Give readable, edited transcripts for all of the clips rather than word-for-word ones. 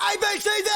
ABCD!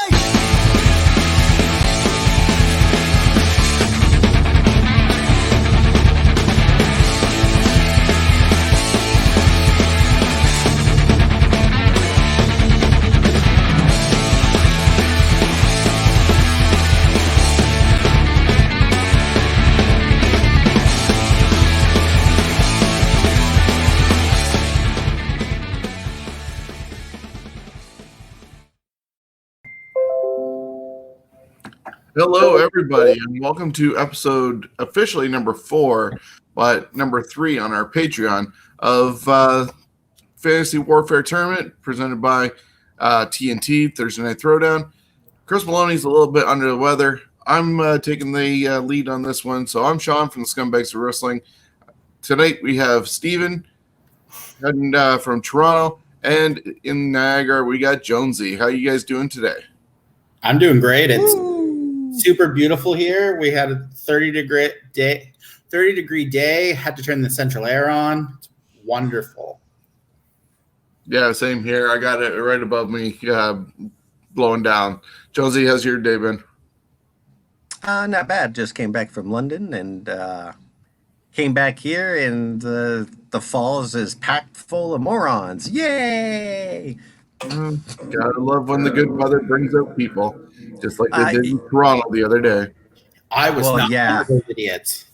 Hello, everybody, and welcome to episode officially number 4, but number 3 on our Patreon of Fantasy Warfare Tournament presented by TNT, Thursday Night Throwdown. Chris Maloney's a little bit under the weather. I'm taking the lead on this one, so I'm Sean from the Scumbags of Wrestling. Tonight we have Steven heading from Toronto, and in Niagara we got Jonesy. How you guys doing today? I'm doing great. It's super beautiful here. We had a 30-degree day. Had to turn the central air on. It's wonderful. Yeah, same here. I got it right above me, blowing down. Jonesy, how's your day been? Not bad. Just came back from London and came back here, and the falls is packed full of morons. Yay! Gotta love when the good weather brings out people, just like they did in Toronto the other day. I was not one of those idiots.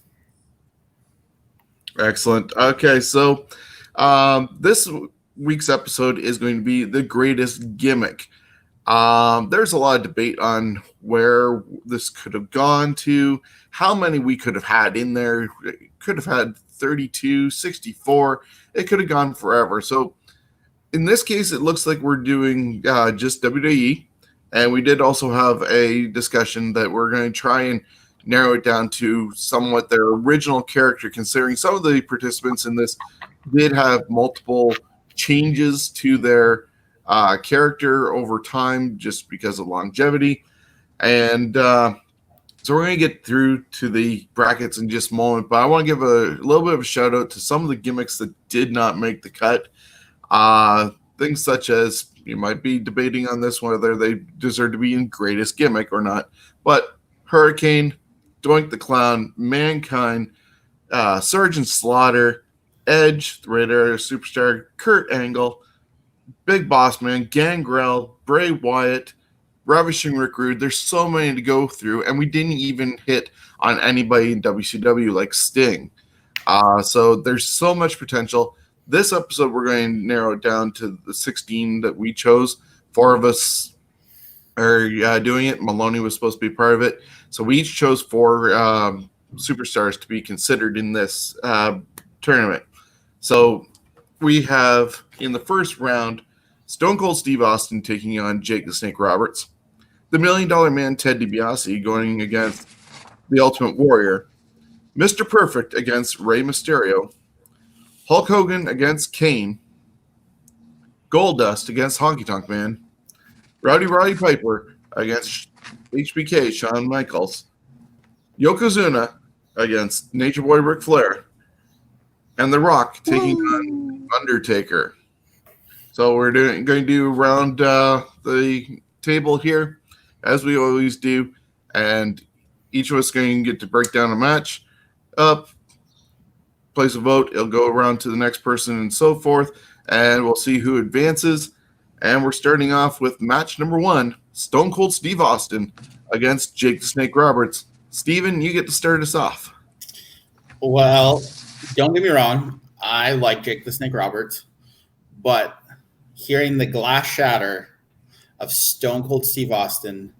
Excellent. Okay, so this week's episode is going to be the greatest gimmick. There's a lot of debate on where this could have gone to, how many we could have had in there. It could have had 32, 64. It could have gone forever. So in this case, it looks like we're doing just WWE. And we did also have a discussion that we're going to try and narrow it down to somewhat their original character, considering some of the participants in this did have multiple changes to their character over time just because of longevity. And so we're going to get through to the brackets in just a moment. But I want to give a little bit of a shout out to some of the gimmicks that did not make the cut. Things such as, you might be debating on this whether they deserve to be in greatest gimmick or not, but Hurricane, Doink the Clown, Mankind, Sergeant Slaughter, Edge, the Raider Superstar, Kurt Angle, Big Boss Man, Gangrel, Bray Wyatt, Ravishing Rick Rude. There's so many to go through, and we didn't even hit on anybody in WCW like Sting. So there's so much potential. This episode, we're going to narrow it down to the 16 that we chose. 4 of us are doing it. Maloney was supposed to be part of it. So we each chose 4 superstars to be considered in this tournament. So we have, in the first round, Stone Cold Steve Austin taking on Jake the Snake Roberts. The $1 Million Man, Ted DiBiase, going against the Ultimate Warrior. Mr. Perfect against Rey Mysterio. Hulk Hogan against Kane. Goldust against Honky Tonk Man. Rowdy Roddy Piper against HBK Shawn Michaels. Yokozuna against Nature Boy Ric Flair. And The Rock taking on Undertaker. So we're going to do around the table here, as we always do. And each of us going to get to break down a match up. Place a vote, it'll go around to the next person and so forth, and we'll see who advances. And we're starting off with match number 1, Stone Cold Steve Austin against Jake the Snake Roberts. Steven, you get to start us off. Well, don't get me wrong, I like Jake the Snake Roberts, but hearing the glass shatter of Stone Cold Steve Austin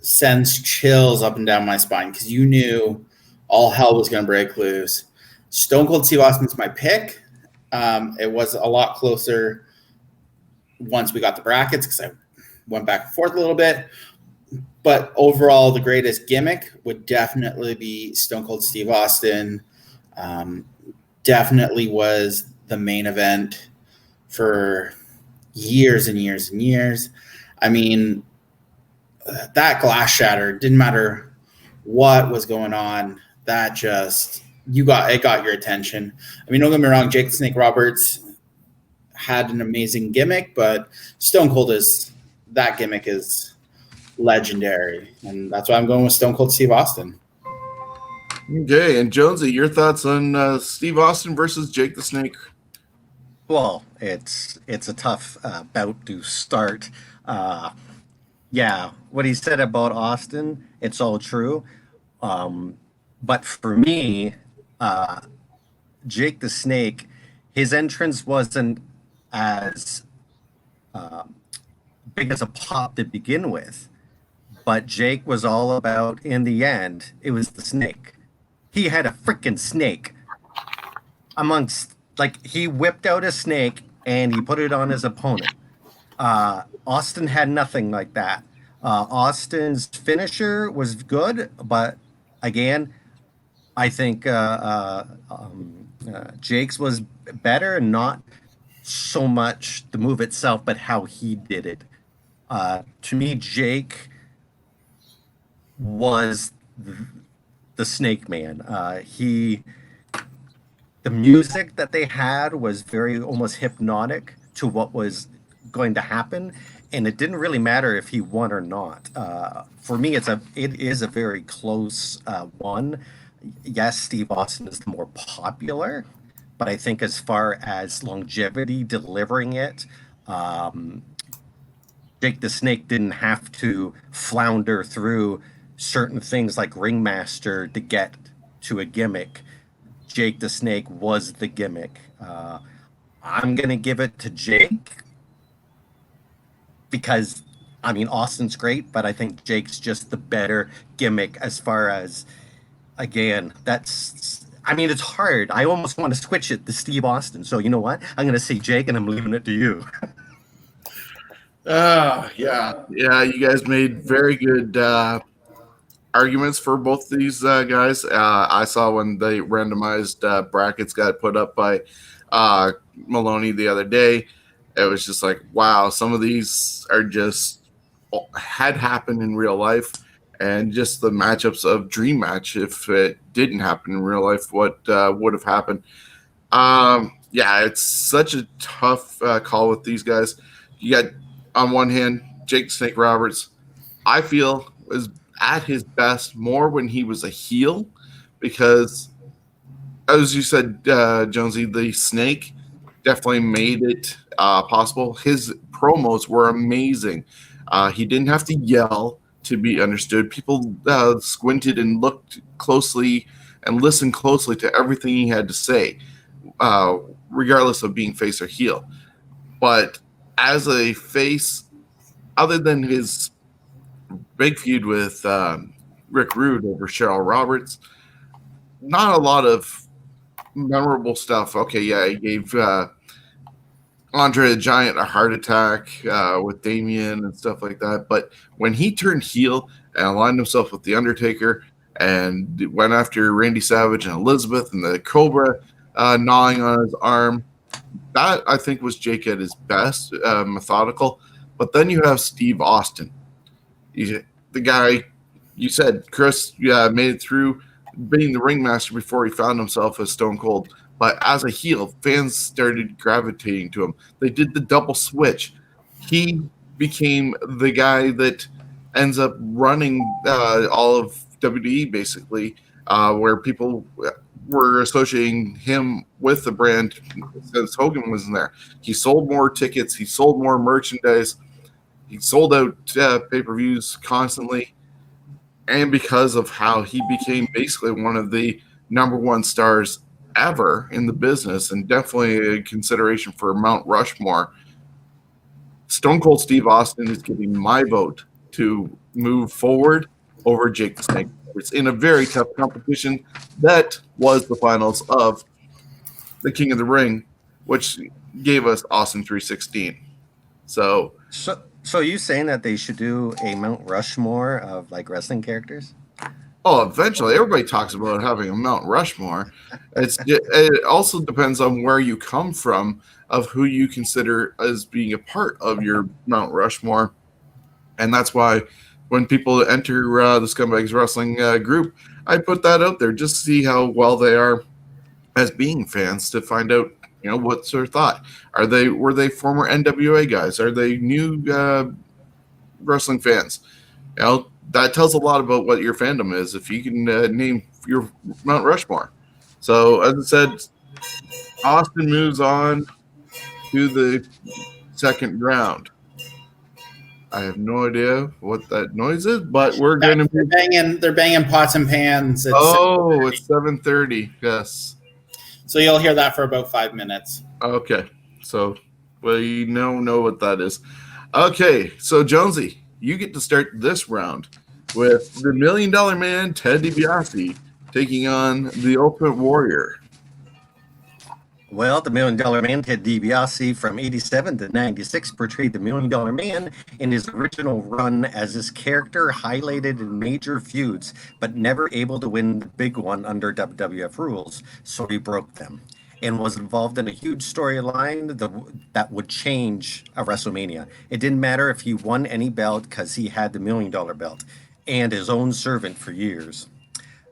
sends chills up and down my spine, because you knew all hell was going to break loose. Stone Cold Steve Austin's my pick. It was a lot closer once we got the brackets, because I went back and forth a little bit. But overall, the greatest gimmick would definitely be Stone Cold Steve Austin. Definitely was the main event for years and years and years. I mean, that glass shatter, didn't matter what was going on. That just... it got your attention. I mean, don't get me wrong, Jake the Snake Roberts had an amazing gimmick, but Stone Cold is that gimmick is legendary, and that's why I'm going with Stone Cold Steve Austin. Okay, and Jonesy, your thoughts on Steve Austin versus Jake the Snake? Well, it's a tough bout to start. Uh, yeah, what he said about Austin, it's all true. Um, but for me, uh, Jake the Snake, his entrance wasn't as big as a pop to begin with. But Jake was all about, in the end, it was the snake. He had a freaking snake amongst, like, he whipped out a snake and he put it on his opponent. Austin had nothing like that. Austin's finisher was good, but again, I think Jake's was better, and not so much the move itself, but how he did it. To me, Jake was the Snake Man. The music that they had was very almost hypnotic to what was going to happen, and it didn't really matter if he won or not. For me, it is a very close one. Yes, Steve Austin is the more popular, but I think as far as longevity, delivering it, um, Jake the Snake didn't have to flounder through certain things like Ringmaster to get to a gimmick. Jake the Snake was the gimmick. I'm going to give it to Jake because, I mean, Austin's great, but I think Jake's just the better gimmick as far as, again, I mean, it's hard. I almost want to switch it to Steve Austin. So, you know what? I'm going to say Jake and I'm leaving it to you. Yeah. You guys made very good arguments for both these guys. I saw when the randomized brackets got put up by Maloney the other day. It was just like, wow, some of these are just had happened in real life, and just the matchups of Dream Match. If it didn't happen in real life, what would have happened? Yeah, it's such a tough call with these guys. You got, on one hand, Jake Snake Roberts, I feel was at his best more when he was a heel, because, as you said, Jonesy, the Snake definitely made it possible. His promos were amazing. He didn't have to yell to be understood. People squinted and looked closely and listened closely to everything he had to say, regardless of being face or heel. But as a face, other than his big feud with Rick Rude over Cheryl Roberts, not a lot of memorable stuff. Okay, yeah, he gave Andre the Giant a heart attack with Damien and stuff like that. But when he turned heel and aligned himself with The Undertaker and went after Randy Savage and Elizabeth and the Cobra gnawing on his arm, that I think was Jake at his best, methodical. But then you have Steve Austin. The guy, you said, Chris, made it through being the ringmaster before he found himself as Stone Cold. But as a heel, fans started gravitating to him. They did the double switch. He became the guy that ends up running all of WWE, basically, where people were associating him with the brand since Hogan was in there. He sold more tickets. He sold more merchandise. He sold out pay-per-views constantly. And because of how he became basically one of the number one stars ever in the business, and definitely a consideration for Mount Rushmore, Stone Cold Steve Austin is getting my vote to move forward over Jake the Snake Roberts in a very tough competition that was the finals of the King of the Ring, which gave us Austin 316. So are you saying that they should do a Mount Rushmore of like wrestling characters? Oh, eventually, everybody talks about having a Mount Rushmore. It also depends on where you come from, of who you consider as being a part of your Mount Rushmore, and that's why when people enter the Scumbags Wrestling group, I put that out there just to see how well they are as being fans, to find out, what's their thought. Were they former NWA guys? Are they new wrestling fans. You know, that tells a lot about what your fandom is if you can name your Mount Rushmore. So, as I said, Austin moves on to the second round. I have no idea what that noise is, but we're going to move. They're banging pots and pans. It's 7:30. Yes. So you'll hear that for about 5 minutes. Okay. So we know what that is. Okay. So Jonesy, you get to start this round with the $1 Million Man, Ted DiBiase, taking on the Ultimate Warrior. Well, the $1 Million Man, Ted DiBiase, from 87 to 96, portrayed the $1 Million Man in his original run as his character highlighted in major feuds, but never able to win the big one under WWF rules, so he broke them, and was involved in a huge storyline that would change a WrestleMania. It didn't matter if he won any belt because he had the $1 Million belt and his own servant for years.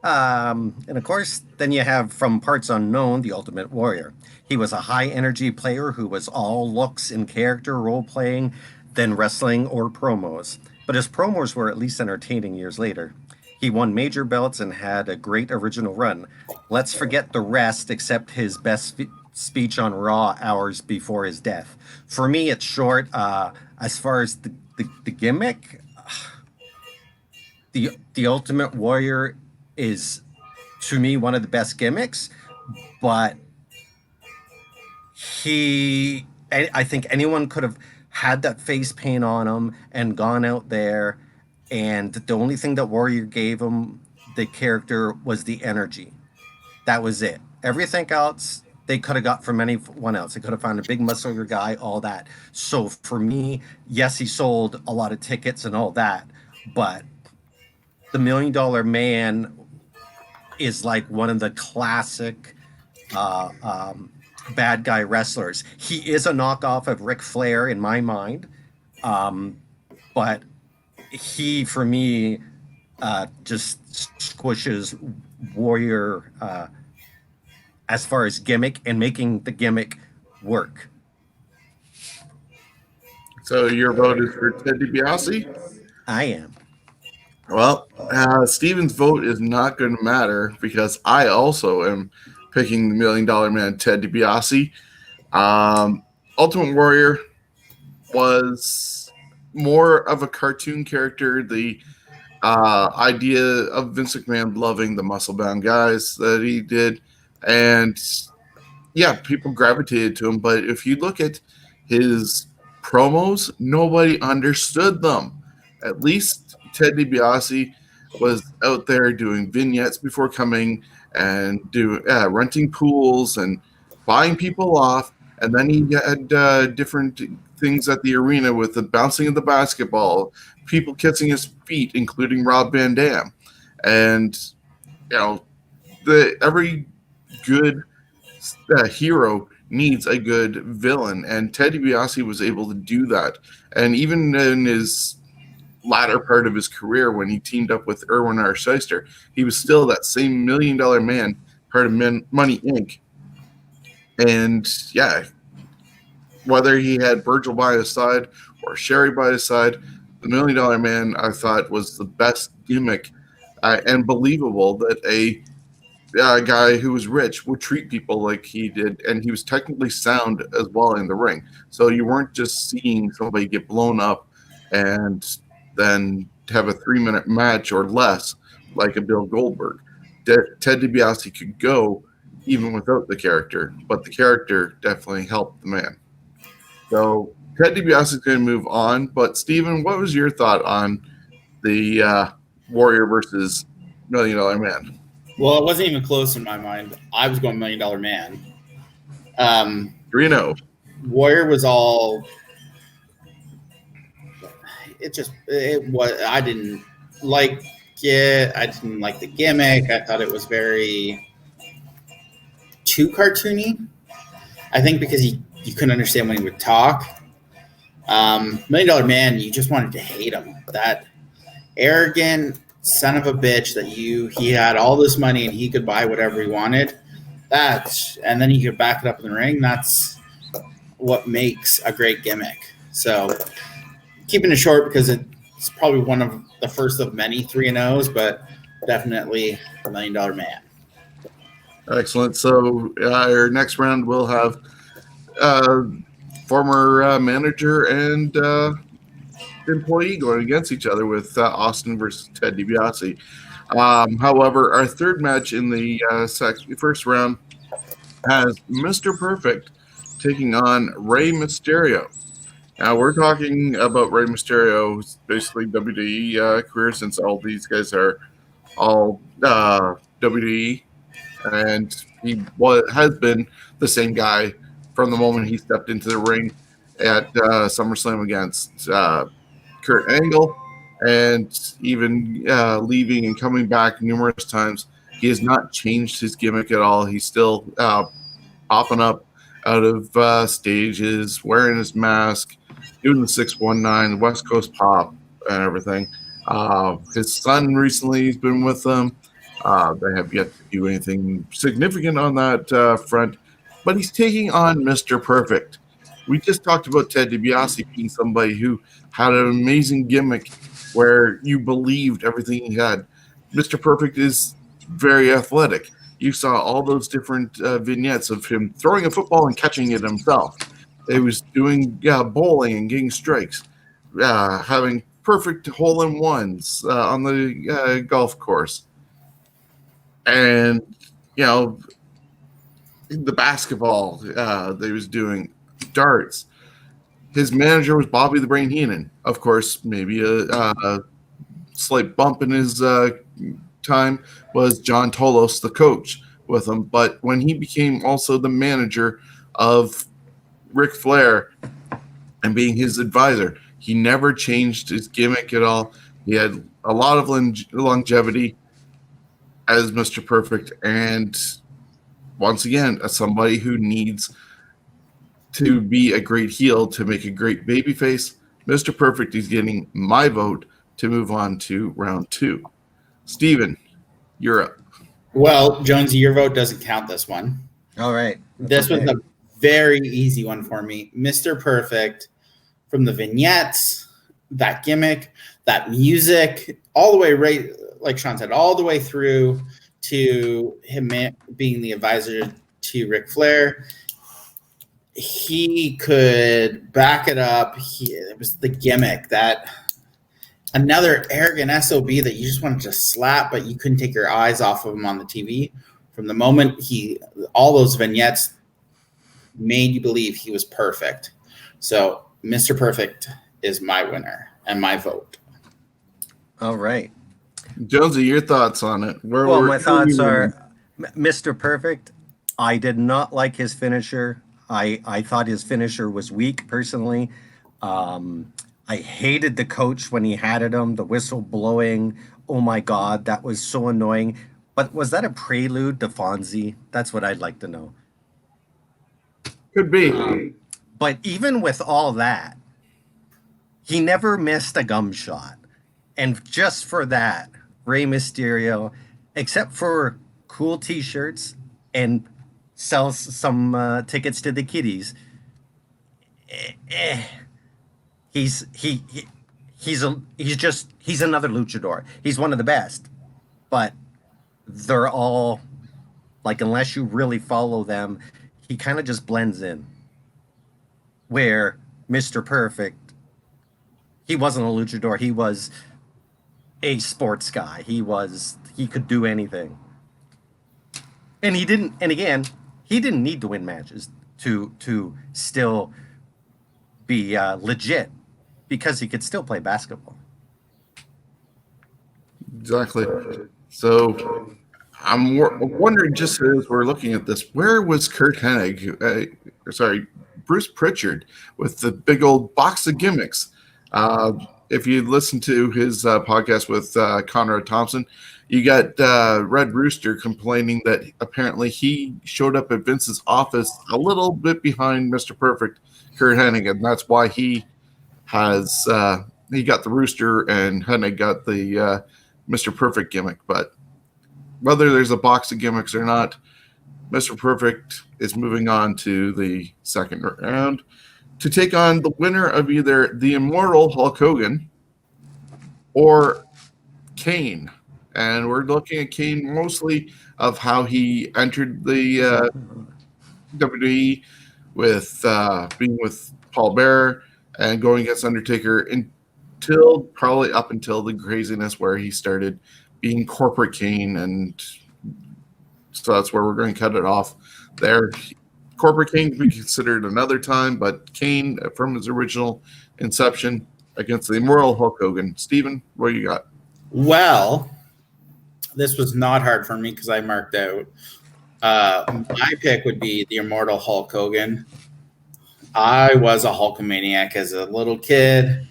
And of course, then you have from parts unknown, the Ultimate Warrior. He was a high energy player who was all looks and character role playing than wrestling or promos. But his promos were at least entertaining years later. He won major belts and had a great original run. Let's forget the rest except his best speech on Raw hours before his death. For me, it's short. As far as the gimmick, the Ultimate Warrior is, to me, one of the best gimmicks, but I think anyone could have had that face paint on him and gone out there, and the only thing that Warrior gave him, the character, was the energy. That was it. Everything else they could have got from anyone else. They could have found a big muscular guy, all that. So for me, yes, he sold a lot of tickets and all that, but the $1 Million Man is like one of the classic bad guy wrestlers. He is a knockoff of Ric Flair in my mind, but he, for me, just squishes Warrior as far as gimmick and making the gimmick work. So your vote is for Ted DiBiase? I am. Well, Steven's vote is not going to matter because I also am picking the $1 Million Man, Ted DiBiase. Ultimate Warrior was more of a cartoon character. The idea of Vince McMahon loving the muscle-bound guys that he did. And, yeah, people gravitated to him. But if you look at his promos, nobody understood them. At least Ted DiBiase was out there doing vignettes before coming and renting pools and buying people off. And then he had different things at the arena with the bouncing of the basketball, people kissing his feet, including Rob Van Dam. And, you know, every good hero needs a good villain. And Ted DiBiase was able to do that. And even in his latter part of his career, when he teamed up with Erwin R. Shyster, he was still that same $1 Million Man, part of Money Inc. And yeah, whether he had Virgil by his side or Sherry by his side, the $1 Million Man, I thought, was the best gimmick and believable that a guy who was rich would treat people like he did, and he was technically sound as well in the ring. So you weren't just seeing somebody get blown up and then have a 3-minute match or less like a Bill Goldberg. Ted DiBiase could go even without the character, but the character definitely helped the man. So Ted DiBiase is going to move on, but Steven, what was your thought on the Warrior versus $1 Million Man? Well, it wasn't even close in my mind. I was going $1 Million Man. 3-0. Warrior was all... I didn't like it. I didn't like the gimmick. I thought it was very too cartoony. I think because you couldn't understand when he would talk. $1 Million Man, you just wanted to hate him. That arrogant son of a bitch that he had all this money and he could buy whatever he wanted. And then he could back it up in the ring. That's what makes a great gimmick. So keeping it short because It's probably one of the first of many 3-0s, but definitely $1 million man. Excellent. So our next round we'll have former manager and employee going against each other with Austin versus Ted DiBiase. However, our third match in the first round has Mr. Perfect taking on Rey Mysterio. Now we're talking about Rey Mysterio's basically WWE career, since all these guys are all WWE, and he has been the same guy from the moment he stepped into the ring at SummerSlam against Kurt Angle, and even leaving and coming back numerous times. He has not changed his gimmick at all. He's still popping up out of stages, wearing his mask, doing the 619, West Coast pop, and everything. His son recently has been with them. They have yet to do anything significant on that front, but he's taking on Mr. Perfect. We just talked about Ted DiBiase being somebody who had an amazing gimmick where you believed everything he had. Mr. Perfect is very athletic. You saw all those different vignettes of him throwing a football and catching it himself. He was doing bowling and getting strikes, having perfect hole-in-ones on the golf course. And, the basketball that he was doing, darts. His manager was Bobby the Brain Heenan. Of course, maybe a slight bump in his time was John Tolos, the coach, with him. But when he became also the manager of Ric Flair and being his advisor, he never changed his gimmick at all. He had a lot of longevity as Mr. Perfect, and once again, as somebody who needs to be a great heel to make a great babyface, Mr. Perfect is getting my vote to move on to round 2. Steven, you're up. Well, Jonesy, your vote doesn't count this one. All right. This was a very easy one for me. Mr. Perfect, from the vignettes, that gimmick, that music, all the way right, like Sean said, all the way through to him being the advisor to Ric Flair. He could back it up. It was the gimmick, that another arrogant SOB that you just wanted to slap, but you couldn't take your eyes off of him on the TV. From the moment all those vignettes made you believe he was perfect. So Mr. Perfect is my winner and my vote. All right. Jonesy, your thoughts on it? My thoughts are Mr. Perfect. I did not like his finisher. I thought his finisher was weak, personally. I hated the coach when he had him, the whistle blowing. Oh my God, that was so annoying. But was that a prelude to Fonzie? That's what I'd like to know. Could be. But even with all that, he never missed a gum shot. And just for that, Rey Mysterio, except for cool T-shirts and sells some tickets to the kiddies, he's another luchador. He's one of the best, but they're all like, unless you really follow them, he kind of just blends in. Where Mr. Perfect, he wasn't a luchador. He was a sports guy. He could do anything. And he didn't need to win matches to still be legit, because he could still play basketball. Exactly. So I'm wondering, just as we're looking at this, where was Kurt Hennig? Bruce Pritchard with the big old box of gimmicks. If you listen to his podcast with Conrad Thompson, you got Red Rooster complaining that apparently he showed up at Vince's office a little bit behind Mr. Perfect, Kurt Hennig, and that's why he has he got the Rooster and Hennig got the Mr. Perfect gimmick. But whether there's a box of gimmicks or not, Mr. Perfect is moving on to the second round to take on the winner of either the Immortal Hulk Hogan or Kane. And we're looking at Kane mostly of how he entered the WWE with being with Paul Bearer and going against Undertaker until probably up until the craziness where he started being corporate Kane, and so that's where we're going to cut it off there. Corporate Kane can be considered another time, but Kane from his original inception against the immortal Hulk Hogan. Steven, what do you got? Well, this was not hard for me because I marked out. My pick would be the immortal Hulk Hogan. I was a Hulkamaniac as a little kid.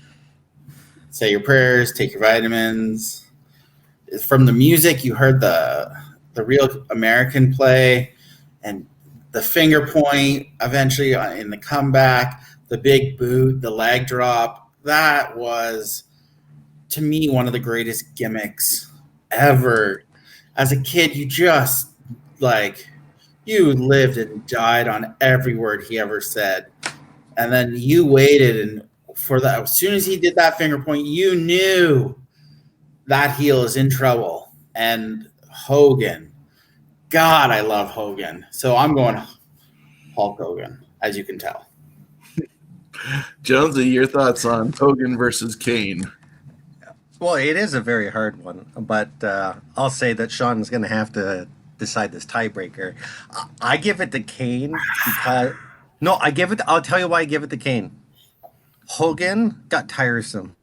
Say your prayers, take your vitamins. From the music, you heard the real American play and the finger point eventually in the comeback, the big boot, the leg drop. That was, to me, one of the greatest gimmicks ever. As a kid, you just you lived and died on every word he ever said. And then you waited, and for that, as soon as he did that finger point, you knew that heel is in trouble. And Hogan, God, I love Hogan. So I'm going Hulk Hogan, as you can tell. Jonesy, your thoughts on Hogan versus Kane? Well, it is a very hard one, but I'll say that Sean's going to have to decide this tiebreaker. I give it to Kane because I'll tell you why I give it to Kane. Hogan got tiresome,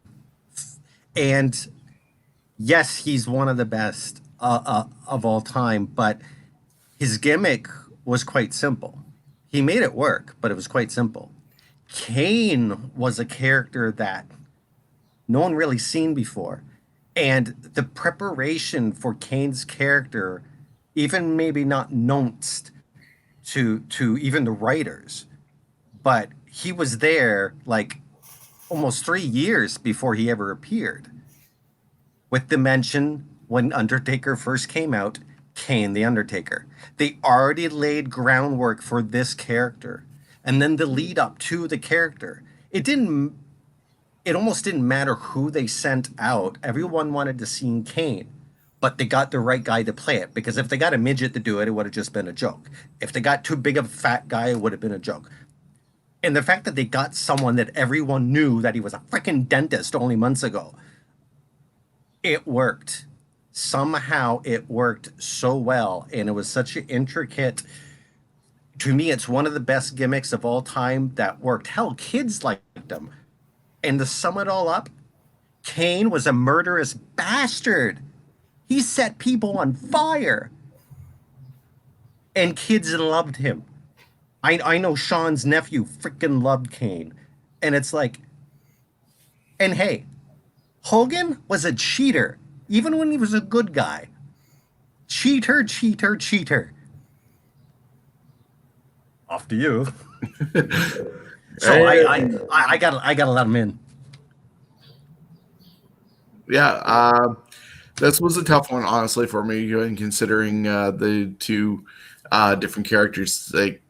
and yes, he's one of the best of all time, but his gimmick was quite simple. He made it work, but it was quite simple. Kane was a character that no one really seen before. And the preparation for Kane's character, even maybe not announced to even the writers, but he was there like almost 3 years before he ever appeared. With the mention when Undertaker first came out, Kane the Undertaker. They already laid groundwork for this character. And then the lead up to the character. It almost didn't matter who they sent out. Everyone wanted to see Kane, but they got the right guy to play it. Because if they got a midget to do it, it would have just been a joke. If they got too big of a fat guy, it would have been a joke. And the fact that they got someone that everyone knew that he was a freaking dentist only months ago, it worked. Somehow it worked so well, and it was such an intricate. To me, it's one of the best gimmicks of all time that worked. Hell, kids liked them. And to sum it all up, Kane was a murderous bastard. He set people on fire. And kids loved him. I know Sean's nephew freaking loved Kane. And it's like, and hey, Hogan was a cheater, even when he was a good guy. Cheater, cheater, cheater. Off to you. So I gotta let him in. Yeah, this was a tough one, honestly, for me, considering the two different characters. Like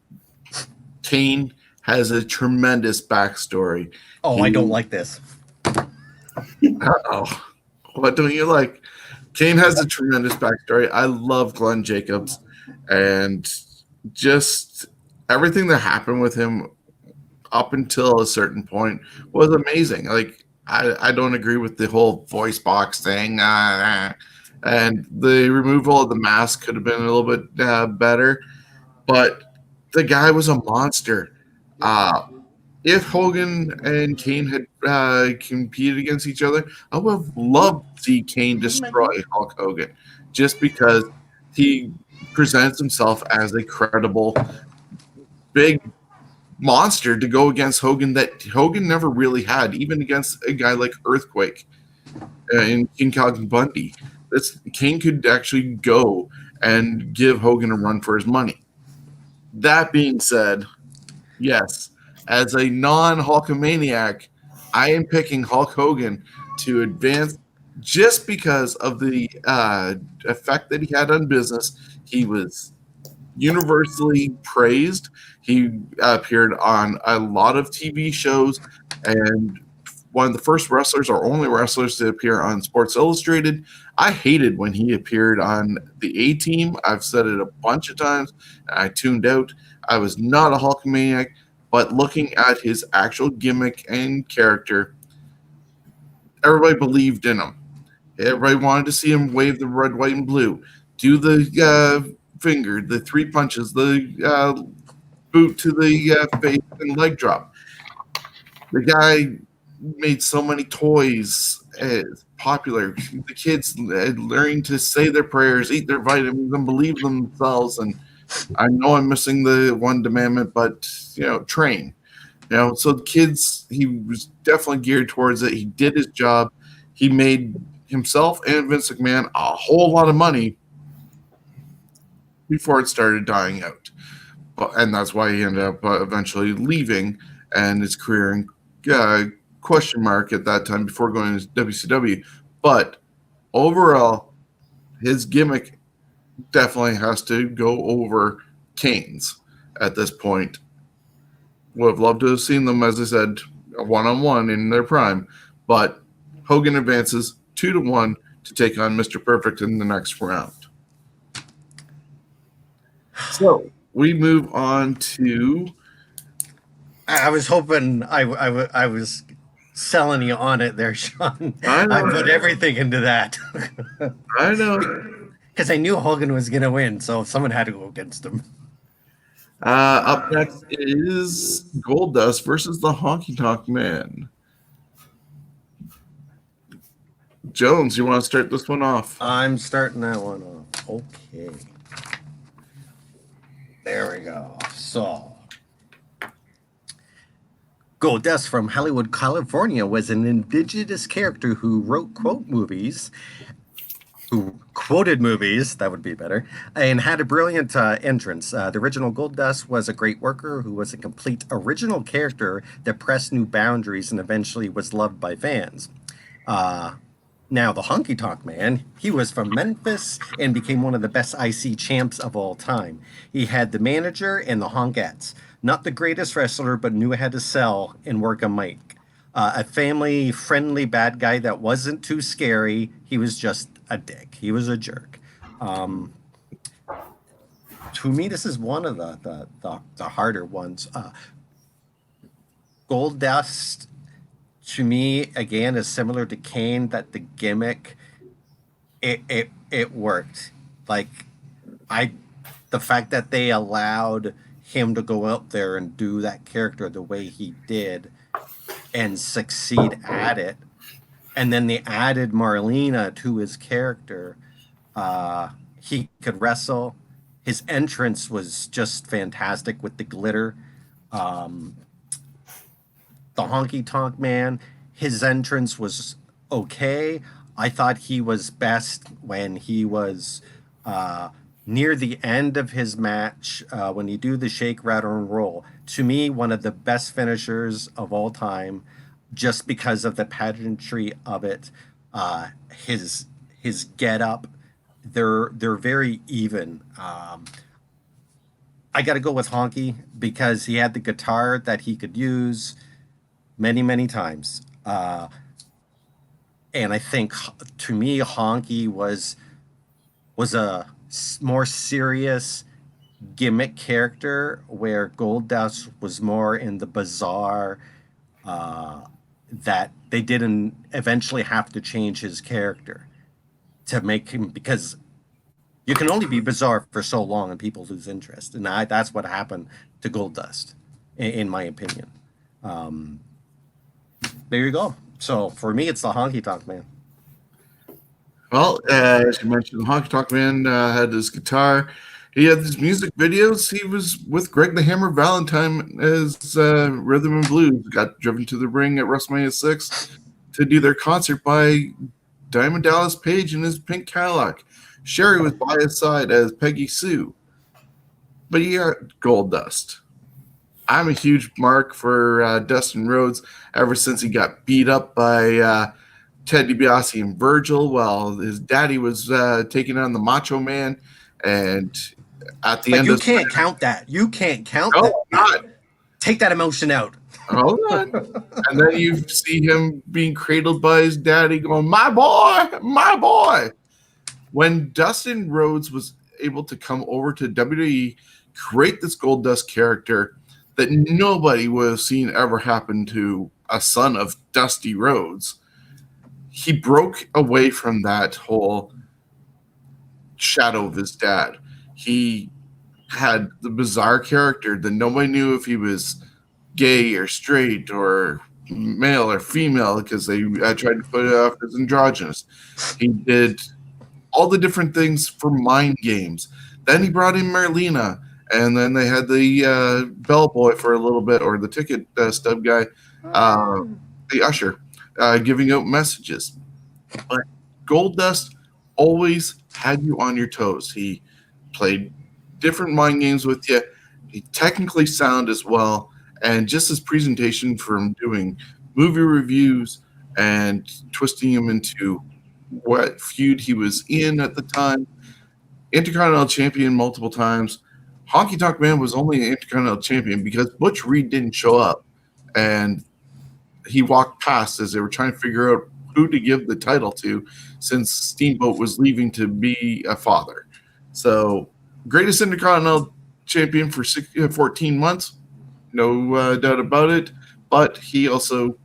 Kane has a tremendous backstory. I don't like this. Uh-oh. What don't you like? Kane has a tremendous backstory. I love Glenn Jacobs, and just everything that happened with him up until a certain point was amazing. Like, I don't agree with the whole voice box thing, and the removal of the mask could have been a little bit better, but the guy was a monster. If Hogan and Kane had competed against each other, I would have loved to see Kane destroy Hulk Hogan, just because he presents himself as a credible big monster to go against Hogan that Hogan never really had, even against a guy like Earthquake and King Kong Bundy. Kane could actually go and give Hogan a run for his money. That being said, yes, as a non-Hulkamaniac, I am picking Hulk Hogan to advance just because of the effect that he had on business. He was universally praised. He appeared on a lot of TV shows, and one of the first wrestlers or only wrestlers to appear on Sports Illustrated. I hated when he appeared on the A-Team. I've said it a bunch of times. I tuned out. I was not a Hulkamaniac, but looking at his actual gimmick and character, everybody believed in him. Everybody wanted to see him wave the red, white, and blue, do the finger, the 3 punches, the boot to the face and leg drop. The guy made so many toys popular. The kids learning to say their prayers, eat their vitamins, and believe in themselves. And I know I'm missing the one commandment, but train. So the kids, he was definitely geared towards it. He did his job. He made himself and Vince McMahon a whole lot of money before it started dying out. And that's why he ended up eventually leaving, and his career in question mark at that time before going to WCW. But overall, his gimmick definitely has to go over Kane's at this point. Would have loved to have seen them, as I said, one-on-one in their prime. But Hogan advances 2-1 to take on Mr. Perfect in the next round. So we move on to... I was hoping I was selling you on it there, Sean. I put everything into that. I know. Because I knew Hogan was going to win, so someone had to go against him. Up next is Goldust versus the Honky Tonk Man. Jones, you want to start this one off? I'm starting that one off. Okay. There we go. So, Goldust from Hollywood, California was an indigenous character who wrote quoted movies, that would be better, and had a brilliant entrance. The original Goldust was a great worker who was a complete original character that pressed new boundaries and eventually was loved by fans. Now, the Honky Tonk Man, he was from Memphis and became one of the best IC champs of all time. He had the manager and the Honkettes. Not the greatest wrestler, but knew how to sell and work a mic. A family-friendly bad guy that wasn't too scary. He was just a dick. He was a jerk. To me, this is one of the harder ones. Goldust, to me, again, is similar to Kane, that the gimmick, it worked. Like, the fact that they allowed him to go out there and do that character the way he did and succeed at it, and then they added Marlena to his character. He could wrestle. His entrance was just fantastic with the glitter. The Honky Tonk Man, his entrance was okay. I thought he was best when he was near the end of his match, when you do the shake, rattle, and roll. To me, one of the best finishers of all time, just because of the pageantry of it. His get up, they're very even. I got to go with Honky because he had the guitar that he could use many times. And I think, to me, Honky was a more serious gimmick character, where Goldust was more in the bizarre, that they didn't eventually have to change his character to make him, because you can only be bizarre for so long and people lose interest. And that's what happened to Goldust, in my opinion. There you go. So for me, it's the Honky Tonk Man. Well, as you mentioned, the Honky Tonk Man had his guitar. He had his music videos. He was with Greg the Hammer Valentine as Rhythm and Blues. Got driven to the ring at WrestleMania 6 to do their concert by Diamond Dallas Page in his pink Cadillac. Sherry was by his side as Peggy Sue. But yeah, Goldust. I'm a huge mark for Dustin Rhodes ever since he got beat up by Ted DiBiase and Virgil while his daddy was taking on the Macho Man. And at the end, you can't count that. You can't count no, that. Not. Take that emotion out. Hold on. And then you see him being cradled by his daddy going, my boy, my boy. When Dustin Rhodes was able to come over to WWE, create this Goldust character that nobody would have seen ever happen to a son of Dusty Rhodes, he broke away from that whole shadow of his dad. He had the bizarre character that nobody knew if he was gay or straight or male or female because they tried to put it off as androgynous. He did all the different things for mind games. Then he brought in Marlena, and then they had the bellboy for a little bit, or the ticket stub guy, the usher, giving out messages. But Goldust always had you on your toes. He played different mind games with you. He technically sound as well, and just his presentation from doing movie reviews and twisting him into what feud he was in at the time. Intercontinental champion multiple times. Honky Tonk Man was only an Intercontinental champion because Butch Reed didn't show up, and he walked past as they were trying to figure out who to give the title to, since Steamboat was leaving to be a father. So, greatest Intercontinental champion for 14 months, no doubt about it. But he also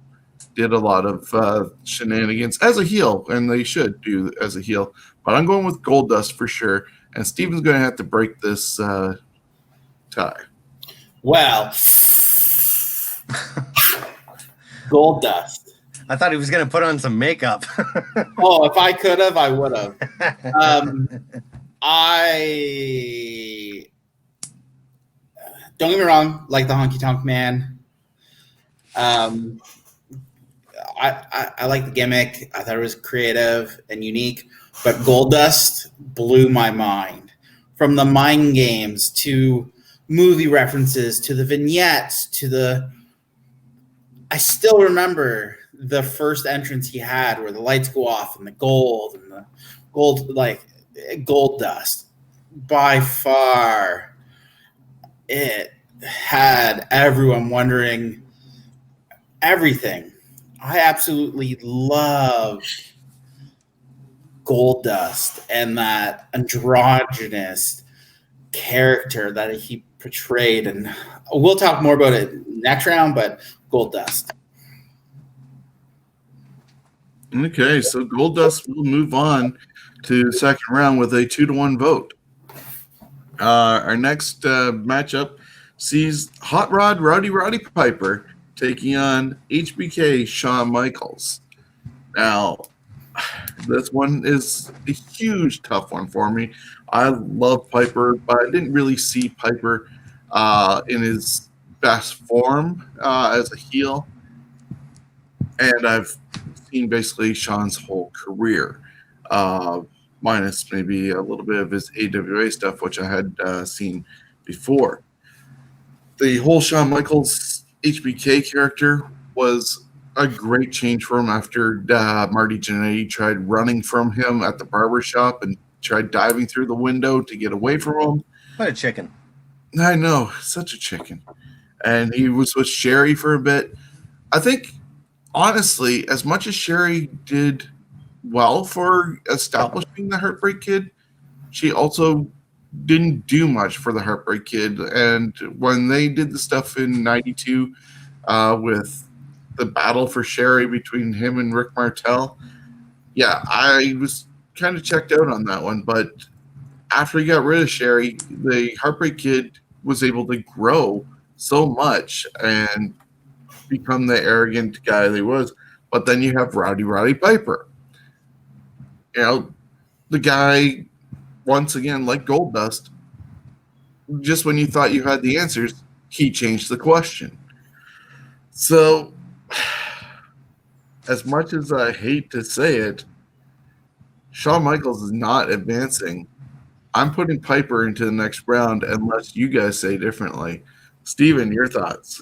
did a lot of shenanigans as a heel, and they should do as a heel. But I'm going with Goldust for sure, and Steven's going to have to break this tie. Well, Goldust. I thought he was going to put on some makeup. Oh, if I could have, I would have. I don't get me wrong, like the Honky Tonk Man. I like the gimmick. I thought it was creative and unique, but Goldust blew my mind. From the mind games to movie references to the vignettes to the. I still remember the first entrance he had where the lights go off and the gold, like Goldust. By far, it had everyone wondering everything. I absolutely loved Goldust and that androgynous character that he portrayed. And we'll talk more about it next round, but Goldust. Okay, so Goldust will move on to the second round with a 2-1 vote. Our next matchup sees Hot Rod Roddy Piper taking on HBK Shawn Michaels. Now, this one is a huge, tough one for me. I love Piper, but I didn't really see Piper in his best form as a heel. And I've seen basically Shawn's whole career, minus maybe a little bit of his AWA stuff, which I had seen before. The whole Shawn Michaels HBK character was a great change for him after Marty Jannetty tried running from him at the barbershop and tried diving through the window to get away from him. What a chicken. I know, such a chicken. And he was with Sherry for a bit. I think, honestly, as much as Sherry did well for establishing the Heartbreak Kid, she also didn't do much for the Heartbreak Kid. And when they did the stuff in 92 with the battle for Sherry between him and Rick Martel, yeah, I was kind of checked out on that one. But after he got rid of Sherry, the Heartbreak Kid was able to grow so much and become the arrogant guy that he was. But then you have Roddy Piper. You know, the guy, once again, like Goldust, just when you thought you had the answers, he changed the question. So, as much as I hate to say it, Shawn Michaels is not advancing. I'm putting Piper into the next round unless you guys say differently. Steven, your thoughts?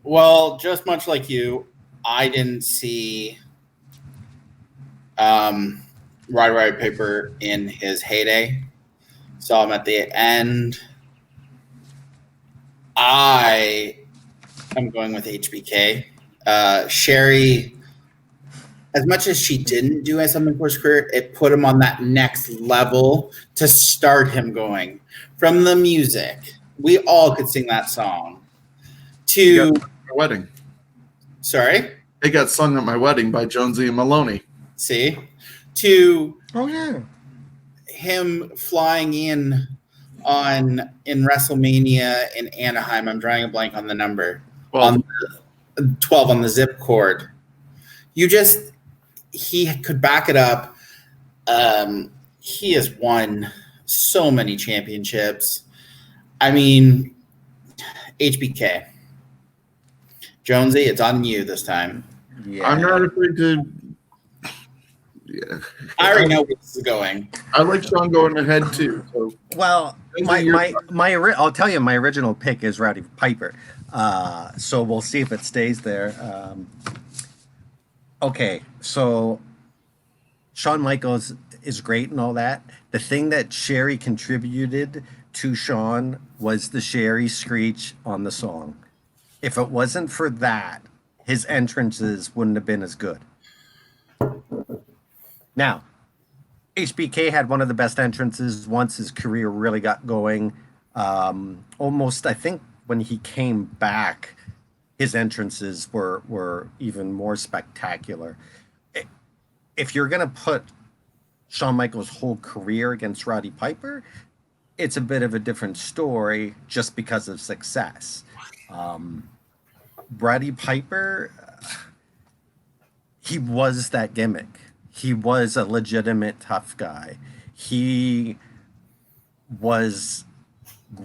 Well, just much like you, I didn't see Roddy Piper in his heyday. Saw him at the end. I I'm going with HBK. Sherry, as much as she didn't do something for his career, it put him on that next level to start him going. From the music, we all could sing that song. You got my wedding. Sorry? It got sung at my wedding by Jonesy and Maloney. See? To Oh yeah. him flying in WrestleMania in Anaheim. I'm drawing a blank on the number. Well, On 12 on the zip cord. He could back it up. He has won so many championships. I mean, HBK. Jonesy, it's on you this time. Yeah. I'm not afraid to. Yeah. I already know where this is going. I like Sean going ahead too. So Well, I'll tell you, my original pick is Roddy Piper. So we'll see if it stays there. Okay, so Shawn Michaels is great and all that. The thing that Sherry contributed to Shawn was the Sherry screech on the song. If it wasn't for that, his entrances wouldn't have been as good. Now, HBK had one of the best entrances once his career really got going. Almost, I think, when he came back, his entrances were even more spectacular. If you're going to put Shawn Michaels' whole career against Roddy Piper, it's a bit of a different story just because of success. Roddy Piper, he was that gimmick. He was a legitimate tough guy. He was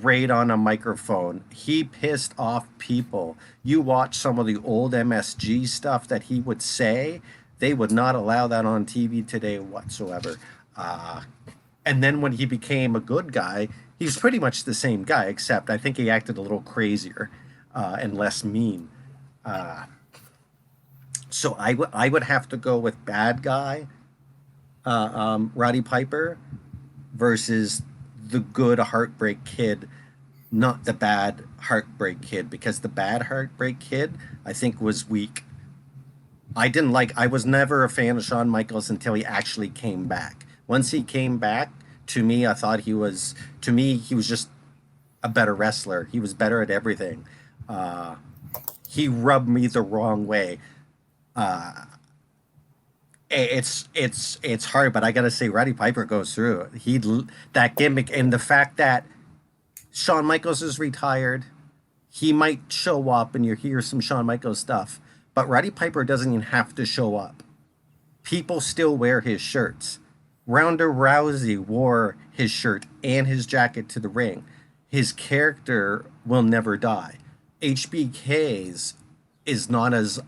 great on a microphone. He pissed off people. You watch some of the old MSG stuff that he would say, they would not allow that on TV today whatsoever. And then when he became a good guy, he's pretty much the same guy, except I think he acted a little crazier and less mean. So I would have to go with bad guy Roddy Piper versus the good Heartbreak Kid, not the bad Heartbreak Kid, because the bad Heartbreak Kid I think was weak. I was never a fan of Shawn Michaels until he actually came back. Once he came back, to me, I thought he was just a better wrestler. He was better at everything. He rubbed me the wrong way. It's hard, but I gotta say, Roddy Piper goes through it. That gimmick and the fact that Shawn Michaels is retired, he might show up and you hear some Shawn Michaels stuff, but Roddy Piper doesn't even have to show up. People still wear his shirts. Ronda Rousey wore his shirt and his jacket to the ring. His character will never die. HBK's is not as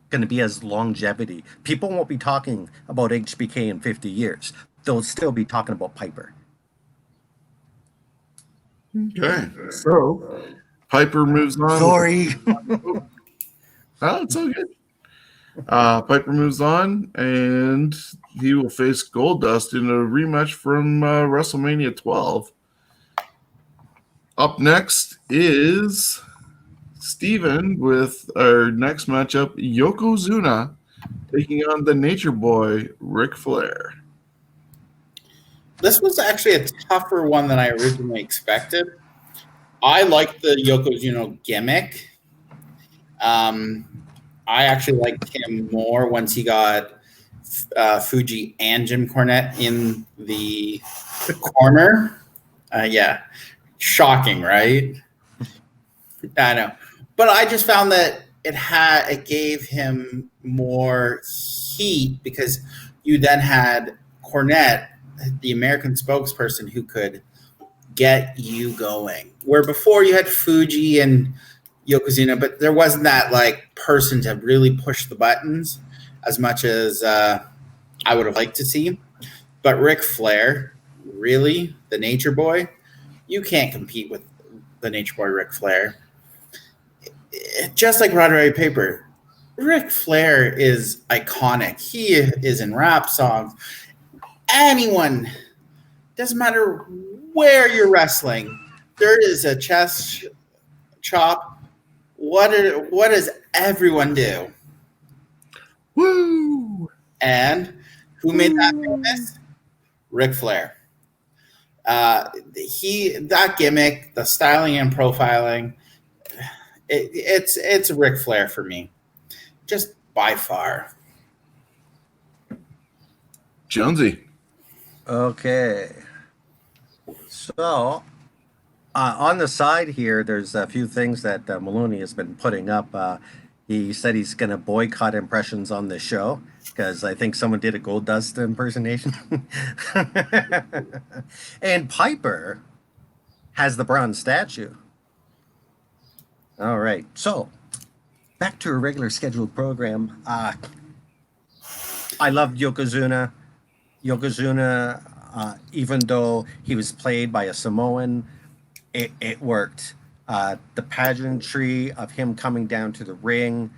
going to be as longevity. People won't be talking about HBK in 50 years. They'll still be talking about Piper. okay, so Piper moves on. Sorry. Oh, it's all good. Piper moves on, and he will face Goldust in a rematch from WrestleMania 12. Up next is Steven with our next matchup, Yokozuna taking on the Nature Boy, Ric Flair. This was actually a tougher one than I originally expected. I liked the Yokozuna gimmick. I actually liked him more once he got Fuji and Jim Cornette in the corner. Yeah, shocking, right? I know, but I just found that it gave him more heat because you then had Cornette, the American spokesperson, who could get you going. Where before you had Fuji and Yokozuna, but there wasn't that like person to really push the buttons as much as I would have liked to see. But Ric Flair, really, the Nature Boy, you can't compete with the Nature Boy Ric Flair. Just like Roddy Piper, Ric Flair is iconic. He is in rap songs. Anyone, doesn't matter where you're wrestling, there is a chest chop what does everyone do? Woo! And who made that famous? Ric Flair. That gimmick, the styling and profiling, it's Ric Flair for me, just by far. Jonesy. Okay. So, on the side here, there's a few things that Maloney has been putting up. He said he's going to boycott impressions on the show because I think someone did a Gold Dust impersonation. And Piper has the bronze statue. All right. So, back to a regular scheduled program. I loved Yokozuna. Even though he was played by a Samoan, it worked. The pageantry of him coming down to the ring,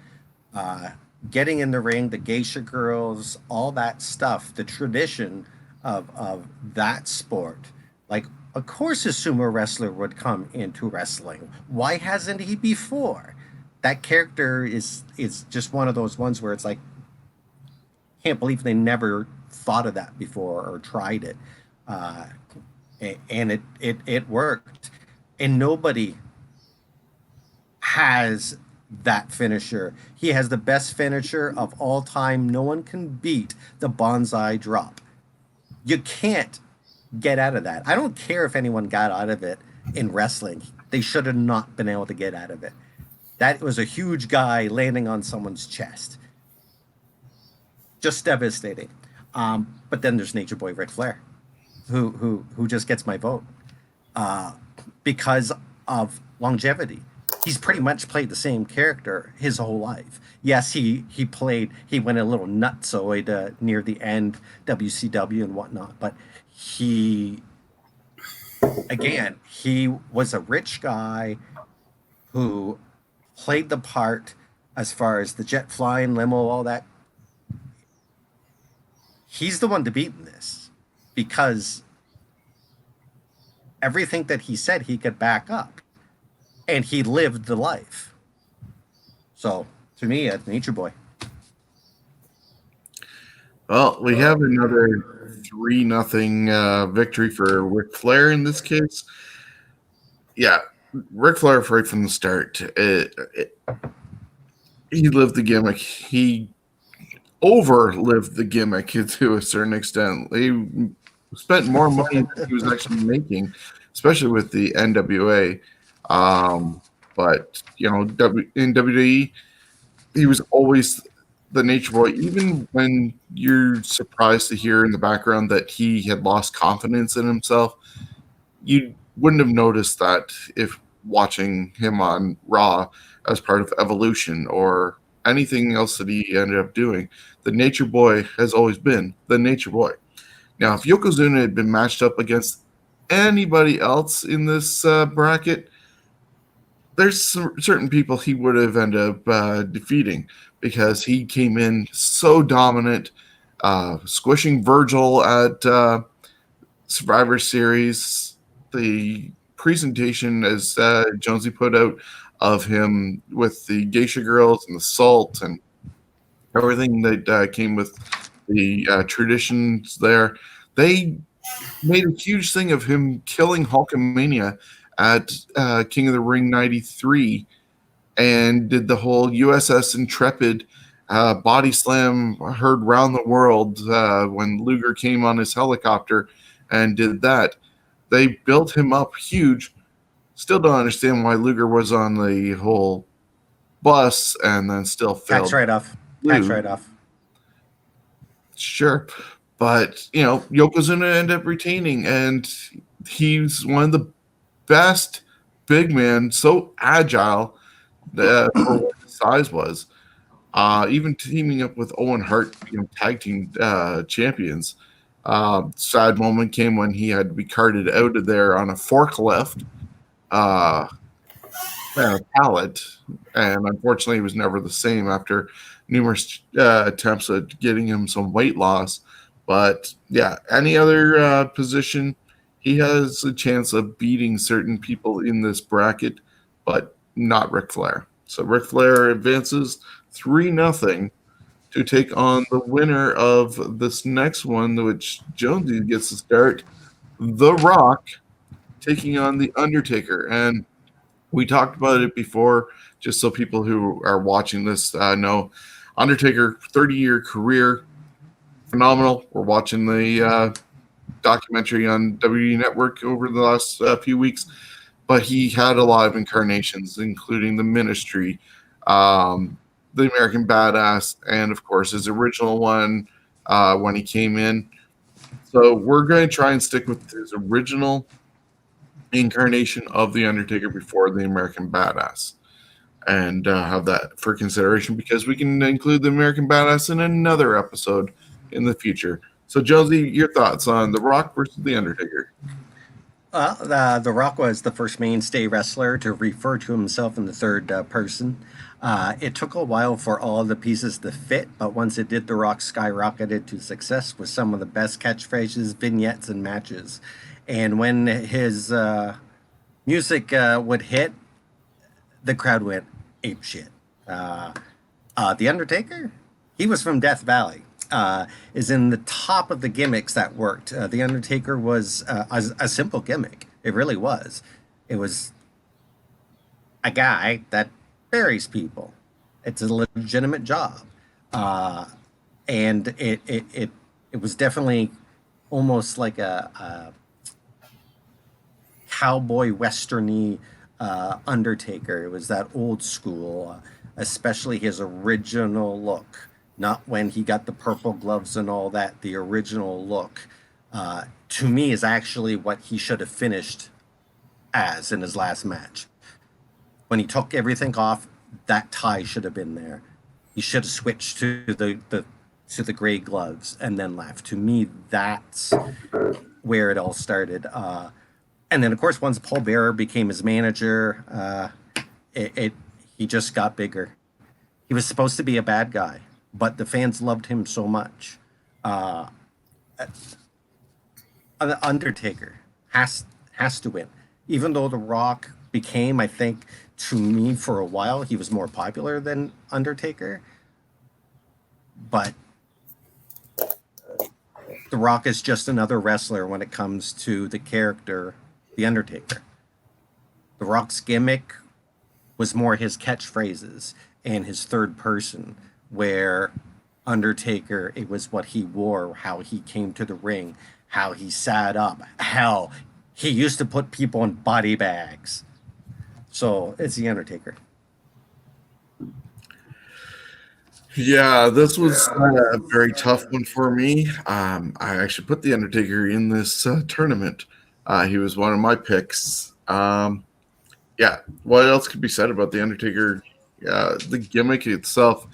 getting in the ring, the geisha girls, all that stuff, the tradition of that sport. Like, of course, a sumo wrestler would come into wrestling. Why hasn't he before? That character is just one of those ones where it's like, can't believe they never thought of that before or tried it. And it worked. And nobody has that finisher. He has the best finisher of all time. No one can beat the bonsai drop. You can't get out of that. I don't care if anyone got out of it in wrestling. They should have not been able to get out of it. That was a huge guy landing on someone's chest. Just devastating. But then there's Nature Boy Ric Flair, who just gets my vote because of longevity. He's pretty much played the same character his whole life. Yes, he went a little nutsoid near the end, WCW and whatnot, but he was a rich guy who played the part as far as the jet flying limo, all that. He's the one to beat in this because everything that he said he could back up, and he lived the life. So to me, Nature Boy. Well, we have another 3-0 victory for Ric Flair in this case. Yeah, Ric Flair right from the start. He lived the gimmick. He overlived the gimmick to a certain extent. He spent more money than he was actually making, especially with the NWA. But in WWE, he was always the Nature Boy. Even when you're surprised to hear in the background that he had lost confidence in himself, you wouldn't have noticed that if watching him on Raw as part of Evolution or anything else that he ended up doing. The Nature Boy has always been the Nature Boy. Now, if Yokozuna had been matched up against anybody else in this bracket, there's certain people he would have ended up defeating because he came in so dominant, squishing Virgil at Survivor Series. The presentation, as Jonesy put out, of him with the geisha girls and the salt and everything that came with the traditions there. They made a huge thing of him killing Hulkamania at King of the Ring 93 and did the whole USS Intrepid body slam heard round the world when Luger came on his helicopter and did that. They built him up huge. Still don't understand why Luger was on the whole bus and then still failed. Tax write-off. Sure. But, Yokozuna ended up retaining, and he's one of the best big men, so agile for what his size was. Even teaming up with Owen Hart, tag team champions. Sad moment came when he had to be carted out of there on a forklift. A pallet, and unfortunately he was never the same after numerous attempts at getting him some weight loss. But yeah, any other position, he has a chance of beating certain people in this bracket, but not Ric Flair. So Ric Flair advances 3-0 to take on the winner of this next one, which Jonesy gets to start. The Rock taking on The Undertaker. And we talked about it before, just so people who are watching this know. Undertaker, 30-year career, phenomenal. We're watching the documentary on WWE Network over the last few weeks, but he had a lot of incarnations, including the Ministry, the American Badass, and of course his original one when he came in. So we're going to try and stick with his original incarnation of the Undertaker before the American Badass, and have that for consideration, because we can include the American Badass in another episode in the future. So Jonesy, your thoughts on The Rock versus the Undertaker? The Rock was the first mainstay wrestler to refer to himself in the third person. It took a while for all the pieces to fit, but once it did, The Rock skyrocketed to success with some of the best catchphrases, vignettes, and matches. And when his music would hit, the crowd went ape shit. The Undertaker, he was from Death Valley. Is in the top of the gimmicks that worked. The Undertaker was a simple gimmick. It really was. It was a guy that buries people. It's a legitimate job, and it was definitely almost like a cowboy westerny Undertaker. It was that old school, especially his original look. Not when he got the purple gloves and all that. The original look, to me, is actually what he should have finished as in his last match. When he took everything off, that tie should have been there. He should have switched to the gray gloves and then left. To me, that's where it all started. And then, of course, once Paul Bearer became his manager, he just got bigger. He was supposed to be a bad guy, but the fans loved him so much. The Undertaker has to win. Even though The Rock became, I think, to me, for a while, he was more popular than Undertaker. But The Rock is just another wrestler when it comes to the character, The Undertaker. The Rock's gimmick was more his catchphrases and his third person, where Undertaker, it was what he wore, how he came to the ring, how he sat up. Hell, he used to put people in body bags. So it's The Undertaker. Yeah, this was a very tough one for me. I actually put The Undertaker in this tournament. He was one of my picks. Yeah, what else could be said about The Undertaker? The gimmick itself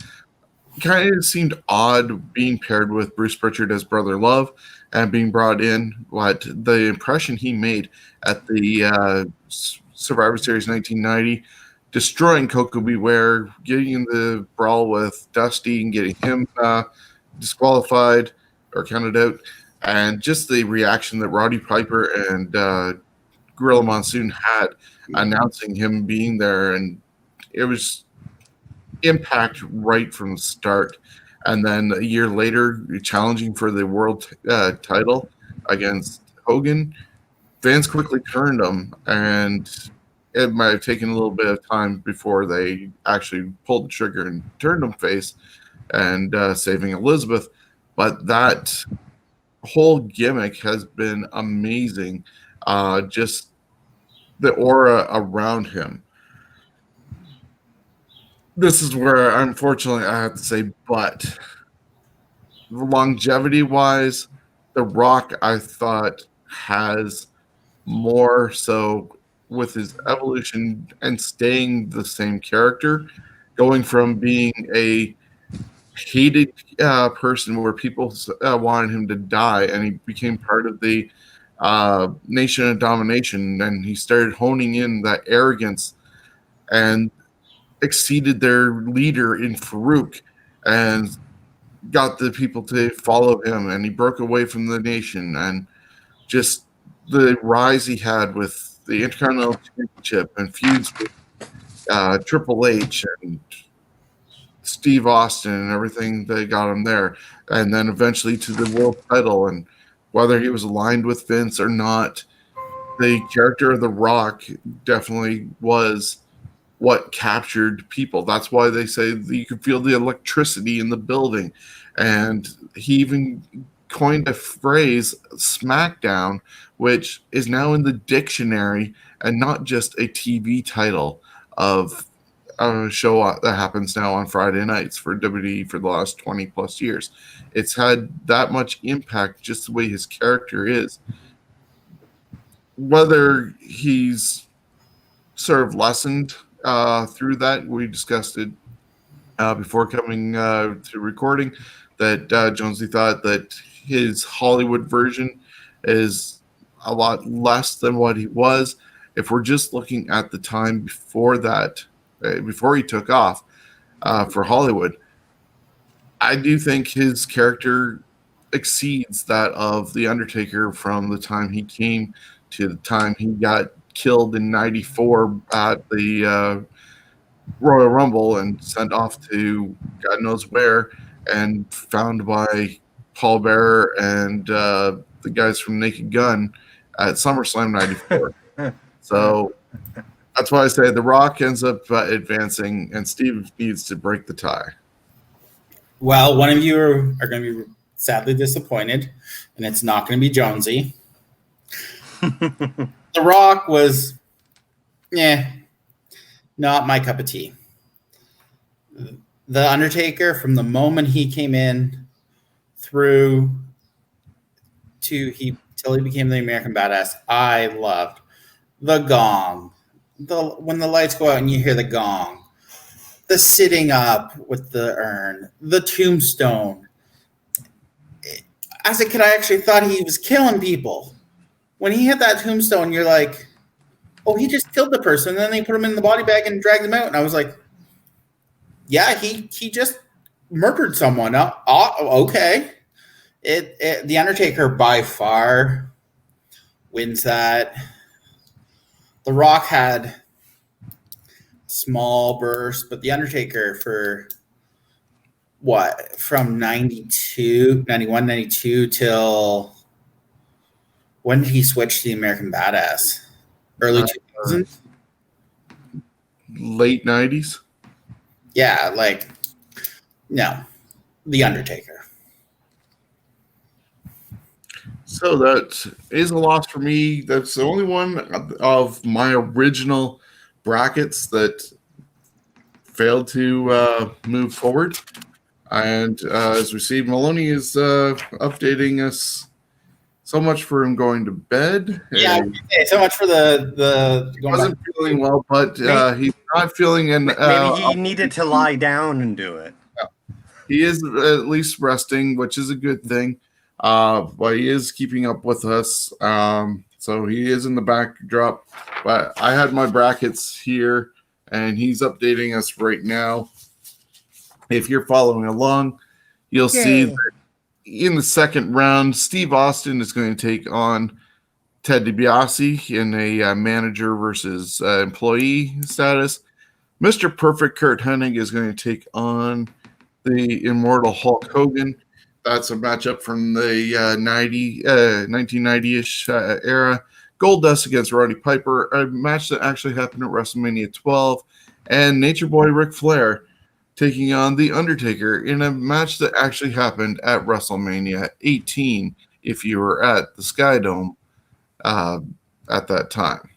kind of seemed odd being paired with Bruce Pritchard as Brother Love and being brought in. What the impression he made at the Survivor Series 1990, destroying Coco Beware, getting in the brawl with Dusty and getting him disqualified or counted out, and just the reaction that Roddy Piper and Gorilla Monsoon had announcing him being there, and it was impact right from the start. And then a year later, challenging for the world title against Hogan, fans quickly turned him, and it might have taken a little bit of time before they actually pulled the trigger and turned him face and saving Elizabeth. But that whole gimmick has been amazing. Just the aura around him. This is where, unfortunately, I have to say, but longevity-wise, The Rock, I thought, has more so with his evolution and staying the same character, going from being a hated person where people wanted him to die, and he became part of the Nation of Domination, and he started honing in that arrogance and exceeded their leader in Farouk and got the people to follow him, and he broke away from the nation, and just the rise he had with the Intercontinental Championship and feuds with Triple H and Steve Austin and everything they got him there, and then eventually to the world title. And whether he was aligned with Vince or not, the character of The Rock definitely was what captured people. That's why they say that you could feel the electricity in the building. And he even coined a phrase, SmackDown, which is now in the dictionary and not just a TV title of a show that happens now on Friday nights for WWE for the last 20 plus years. It's had that much impact, just the way his character is. Whether he's sort of lessened through that, we discussed it before coming to recording, that Jonesy thought that his Hollywood version is a lot less than what he was. If we're just looking at the time before that, before he took off for Hollywood, I do think his character exceeds that of The Undertaker from the time he came to the time he got killed in '94 at the Royal Rumble and sent off to God knows where and found by Paul Bearer and the guys from Naked Gun at SummerSlam '94. So that's why I say The Rock ends up advancing and Steve needs to break the tie. Well, one of you are going to be sadly disappointed, and it's not going to be Jonesy. The Rock was, not my cup of tea. The Undertaker, from the moment he came in through till he became the American Badass, I loved the gong. When the lights go out and you hear the gong, the sitting up with the urn, the tombstone. As a kid, I actually thought he was killing people. When he hit that tombstone, you're like, oh, he just killed the person. And then they put him in the body bag and dragged him out. And I was like, yeah, he just murdered someone. Okay. The Undertaker by far wins that. The Rock had small bursts, but The Undertaker from 91, 92 till when did he switch to the American Badass? Early 2000s? Late 90s? Yeah, no, The Undertaker. So that is a loss for me. That's the only one of my original brackets that failed to move forward. And as we see, Maloney is updating us. So much for him going to bed. Yeah, so much for the. He wasn't feeling well, but he's not feeling. Maybe he needed to lie down and do it. He is at least resting, which is a good thing. But he is keeping up with us. So he is in the backdrop. But I had my brackets here, and he's updating us right now. If you're following along, you'll see that in the second round, Steve Austin is going to take on Ted DiBiase in a manager versus employee status. Mr. Perfect Kurt Hennig is going to take on the immortal Hulk Hogan. That's a matchup from the 1990-ish era. Goldust against Roddy Piper, a match that actually happened at WrestleMania 12. And Nature Boy Ric Flair taking on The Undertaker in a match that actually happened at WrestleMania 18, if you were at the Sky Dome at that time.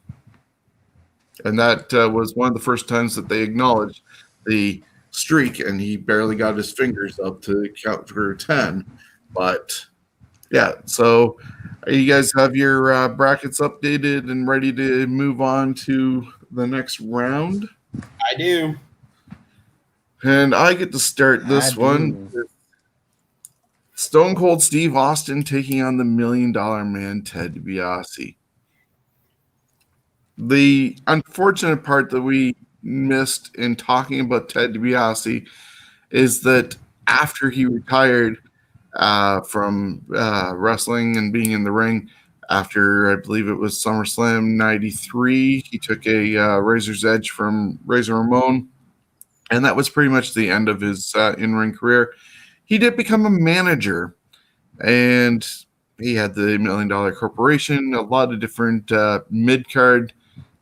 And that was one of the first times that they acknowledged the streak, and he barely got his fingers up to count for 10. But, yeah, so you guys have your brackets updated and ready to move on to the next round? I do. And I get to start this one with Stone Cold Steve Austin taking on the $1 Million Man, Ted DiBiase. The unfortunate part that we missed in talking about Ted DiBiase is that after he retired from wrestling and being in the ring, after, I believe it was SummerSlam 93. He took a Razor's Edge from Razor Ramon, and that was pretty much the end of his in-ring career. He did become a manager, and he had the $1 Million Corporation, a lot of different mid-card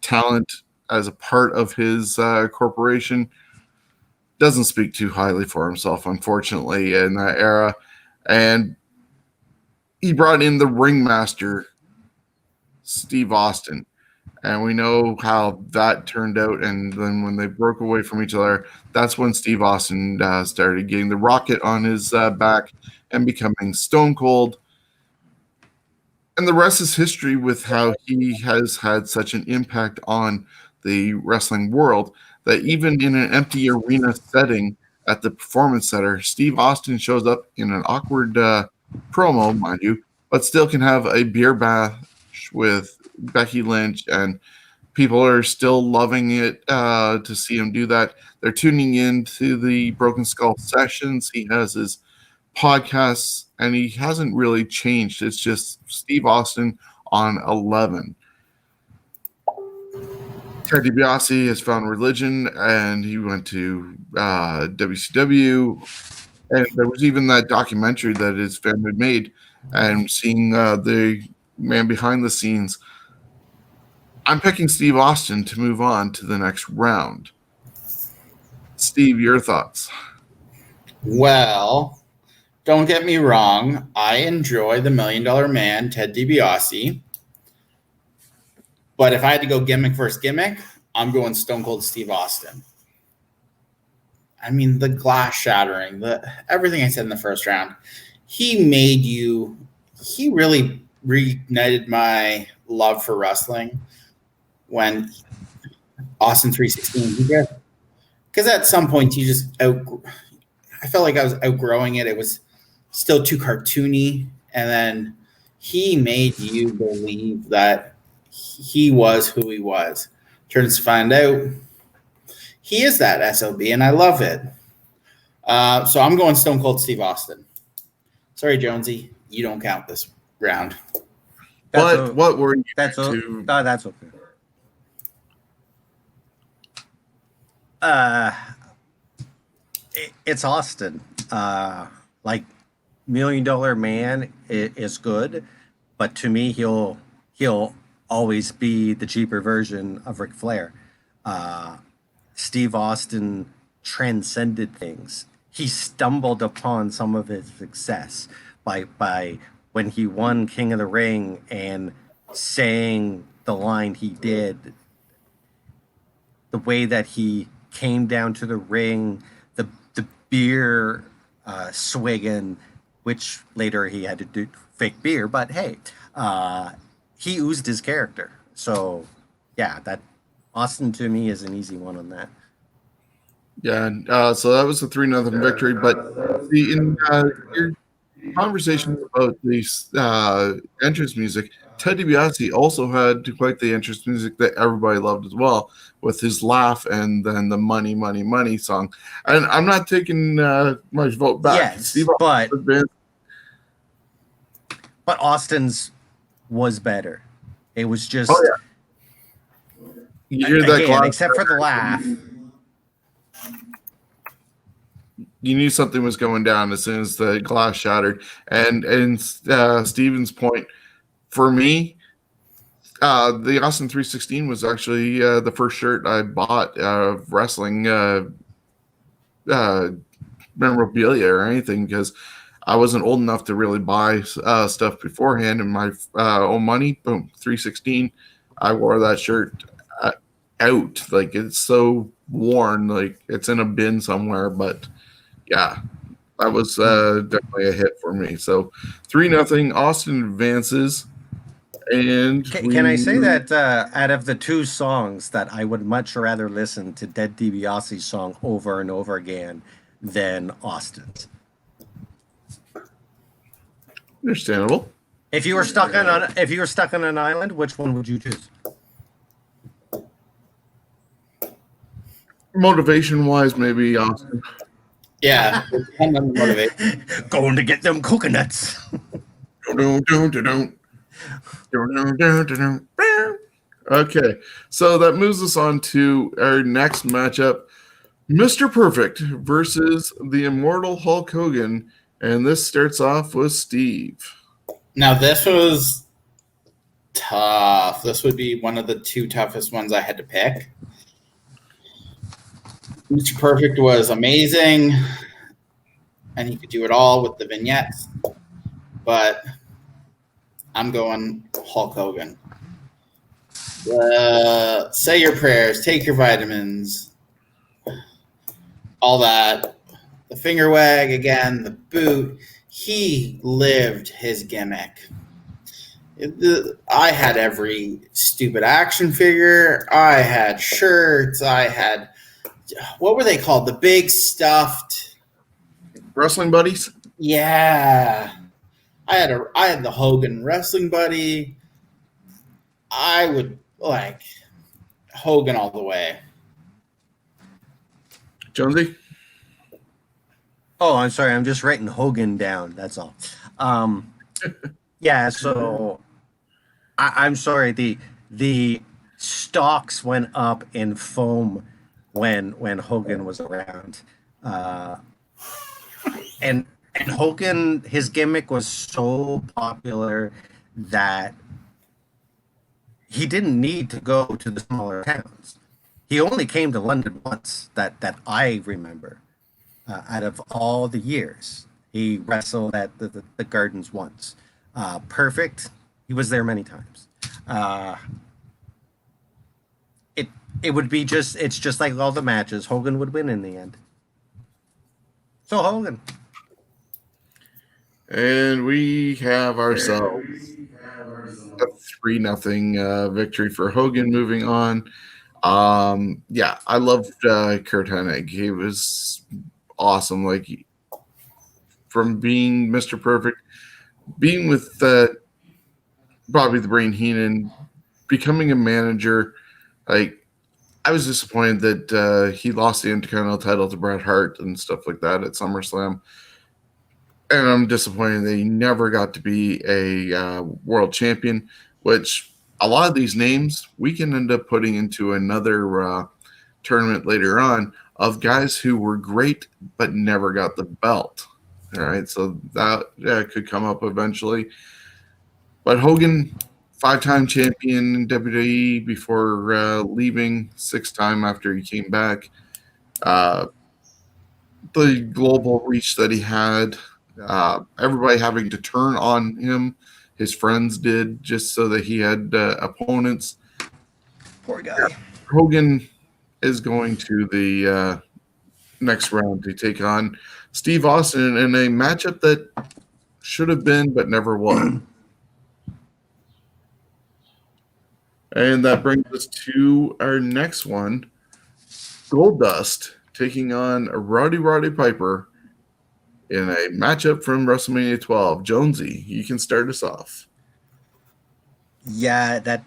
talent as a part of his corporation. Doesn't speak too highly for himself, unfortunately, in that era. And he brought in the ringmaster, Steve Austin. And we know how that turned out. And then when they broke away from each other, that's when Steve Austin started getting the rocket on his back and becoming Stone Cold. And the rest is history with how he has had such an impact on the wrestling world that even in an empty arena setting at the Performance Center, Steve Austin shows up in an awkward promo, mind you, but still can have a beer bash with Becky Lynch, and people are still loving it to see him do that. They're tuning in to the Broken Skull sessions. He has his podcasts, and he hasn't really changed. It's just Steve Austin on 11. Ted DiBiase has found religion, and he went to WCW. And there was even that documentary that his family made, and seeing the man behind the scenes. I'm picking Steve Austin to move on to the next round. Steve, your thoughts? Well, don't get me wrong. I enjoy the $1 Million Man, Ted DiBiase. But if I had to go gimmick versus gimmick, I'm going Stone Cold Steve Austin. I mean, the glass shattering, everything I said in the first round, he really reignited my love for wrestling when Austin 316, because at some point I felt like I was outgrowing it. It was still too cartoony. And then he made you believe that he was who he was. Turns to find out he is that SOB, and I love it. So I'm going Stone Cold Steve Austin. Sorry, Jonesy, you don't count this round. What were you that's to? That's okay. It's Austin. Like $1 Million Man is good, but to me, he'll always be the cheaper version of Ric Flair. Steve Austin transcended things. He stumbled upon some of his success by when he won King of the Ring and saying the line he did, the way that he came down to the ring, the beer swigging, which later he had to do fake beer, but hey, he oozed his character. So yeah, that Austin to me is an easy one on that. Yeah, so that was a 3-0 victory. But in your conversation about the entrance music, Ted DiBiase also had quite the entrance music that everybody loved as well, with his laugh and then the money, money, money song. And I'm not taking my vote back. Yes, Steve but Austin's was better. It was just you hear that again, except for the laugh. You knew something was going down as soon as the glass shattered. And Steven's point, for me, the Austin 316 was actually the first shirt I bought of wrestling memorabilia or anything, because I wasn't old enough to really buy stuff beforehand. And my own money, boom, 316. I wore that shirt out. Like, it's so worn, like it's in a bin somewhere. But yeah, that was definitely a hit for me. So 3-0, Austin advances. And can I say that out of the two songs, that I would much rather listen to Ted DiBiase's song over and over again than Austin's. Understandable. If you were stuck on an island, which one would you choose? Motivation wise, maybe Austin. Yeah, motivation. Going to get them coconuts. Don't. Okay, so that moves us on to our next matchup. Mr. Perfect versus the immortal Hulk Hogan. And this starts off with Steve. Now, this was tough. This would be one of the two toughest ones I had to pick. Mr. Perfect was amazing, and he could do it all with the vignettes, but I'm going Hulk Hogan. Say your prayers, take your vitamins, all that. The finger wag again, the boot. He lived his gimmick. I had every stupid action figure. I had shirts. I had, what were they called? The big stuffed Wrestling buddies? Yeah. I had the Hogan wrestling buddy. I would like Hogan all the way. Jonesy? Oh, I'm sorry. I'm just writing Hogan down. That's all. Yeah. So I'm sorry. The stocks went up in foam when Hogan was around, and Hogan, his gimmick was so popular that he didn't need to go to the smaller towns. He only came to London once that I remember. Out of all the years, he wrestled at the Gardens once. Perfect. He was there many times. It it would be it's just like all the matches. Hogan would win in the end. So Hogan. And we have ourselves a 3-0 victory for Hogan. Moving on. Yeah, I loved Kurt Hennig. He was awesome. Like, from being Mr. Perfect, being with Bobby the Brain Heenan, becoming a manager. Like, I was disappointed that he lost the Intercontinental title to Bret Hart and stuff like that at SummerSlam. And I'm disappointed that he never got to be a world champion, which a lot of these names we can end up putting into another tournament later on of guys who were great but never got the belt. All right, so that could come up eventually. But Hogan, 5-time champion in WWE before leaving, 6-time after he came back. The global reach that he had, everybody having to turn on him. His friends did, just so that he had opponents. Poor guy. Hogan is going to the next round to take on Steve Austin in a matchup that should have been but never was. And that brings us to our next one. Goldust taking on Roddy Piper in a matchup from WrestleMania 12. Jonesy, you can start us off. Yeah, that.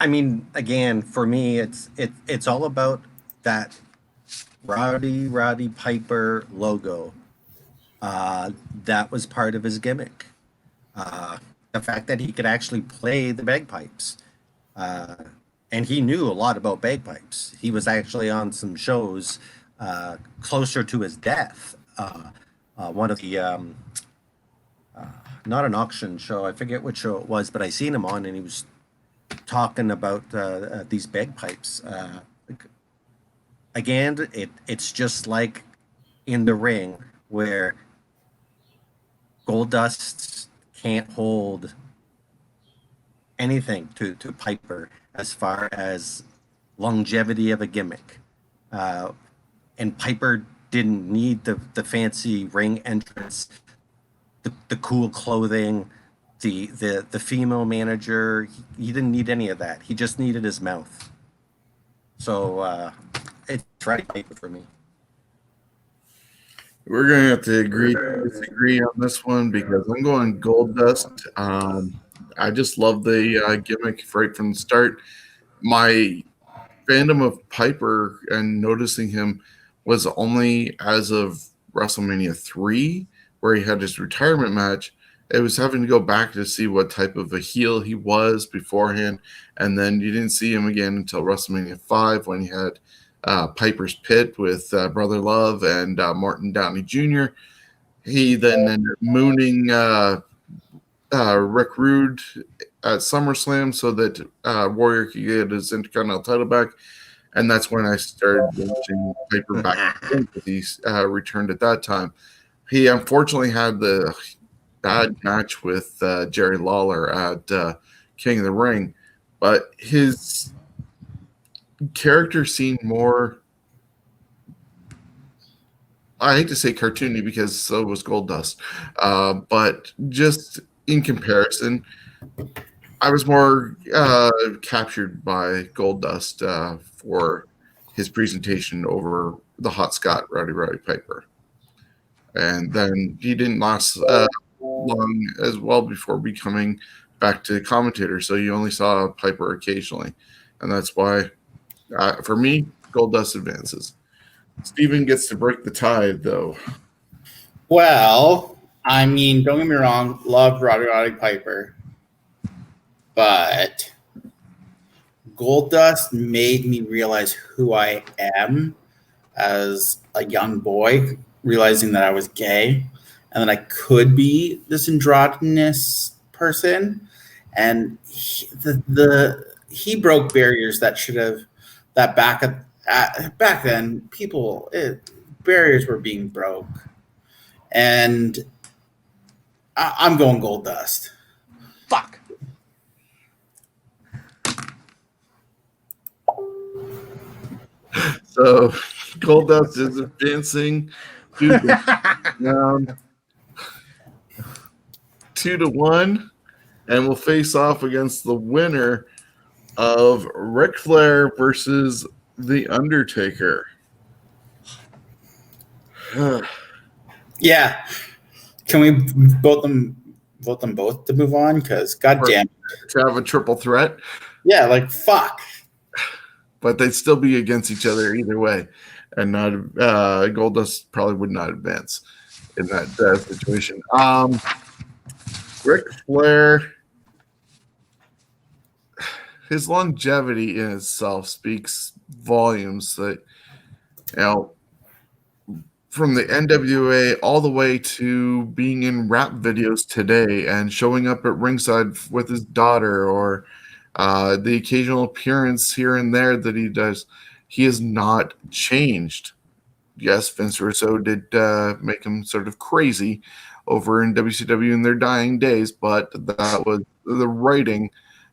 I mean, again, for me, it's all about that Roddy Piper logo. That was part of his gimmick. The fact that he could actually play the bagpipes. And he knew a lot about bagpipes. He was actually on some shows closer to his death. One of the, not an auction show, I forget which show it was, but I seen him on and he was talking about these bagpipes. Again, it's just like in the ring where Goldust can't hold anything to Piper as far as longevity of a gimmick. And Piper didn't need the fancy ring entrance, the cool clothing, the female manager. He didn't need any of that. He just needed his mouth. So it's Roddy Piper for me. We're going to have to agree to disagree on this one because I'm going Goldust. I just love the gimmick right from the start. My fandom of Piper and noticing him was only as of WrestleMania 3 where he had his retirement match, it was having to go back to see what type of a heel he was beforehand. And then you didn't see him again until WrestleMania 5 when he had Piper's Pit with Brother Love and Martin Downey Jr. He then ended up mooning Rick Rude at SummerSlam so that Warrior could get his Intercontinental title back. And that's when I started watching Piper back. He returned at that time. He unfortunately had the bad match with Jerry Lawler at King of the Ring, but his character seemed more, I hate to say cartoony because so was Goldust, but just in comparison, I was more captured by Goldust for his presentation over the Hot Scott Roddy Piper. And then he didn't last long as well before becoming back to commentator, so you only saw Piper occasionally. And that's why, for me, Goldust advances. Steven gets to break the tie, though. Well, I mean, don't get me wrong, love Roddy Piper, but Goldust made me realize who I am as a young boy, realizing that I was gay and that I could be this androgynous person. And he broke barriers that should have, that back then, barriers were being broke. And I'm going Goldust. Fuck. So Goldust is advancing round 2-1, and will face off against the winner of Ric Flair versus The Undertaker. Yeah. Can we vote them both to move on? Because goddamn, to have a triple threat. Yeah, like fuck. But they'd still be against each other either way, and not Goldust probably would not advance in that situation. Ric Flair, his longevity in itself speaks volumes. That, you know, from the NWA all the way to being in rap videos today and showing up at ringside with his daughter, or the occasional appearance here and there that he does, he has not changed. Yes, Vince Russo did make him sort of crazy over in WCW in their dying days, but that was the writing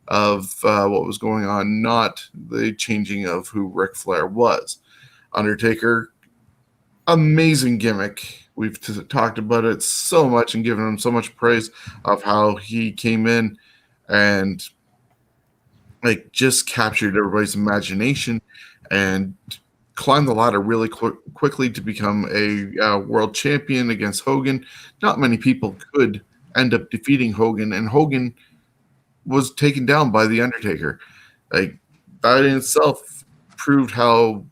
of what was going on, not the changing of who Ric Flair was. Undertaker, amazing gimmick. We've talked about it so much and given him so much praise of how he came in and like just captured everybody's imagination and climbed the ladder really quickly to become a world champion against Hogan. Not many people could end up defeating Hogan, and Hogan was taken down by The Undertaker. Like, that in itself proved how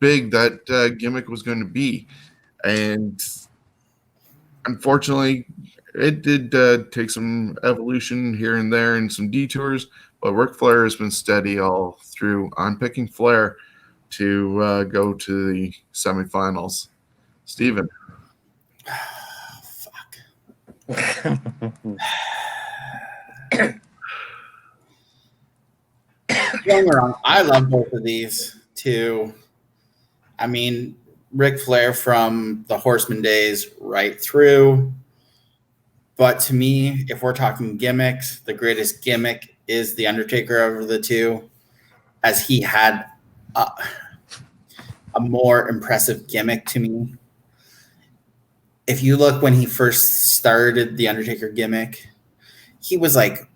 big that gimmick was going to be. And unfortunately, it did take some evolution here and there and some detours, but Ric Flair has been steady all through. I'm picking Flair to go to the semifinals. Steven. Fuck. Don't get me wrong, I love both of these too. I mean, Ric Flair from the Horseman days right through. But to me, if we're talking gimmicks, the greatest gimmick is The Undertaker over the two, as he had a more impressive gimmick to me. If you look when he first started the Undertaker gimmick, he was like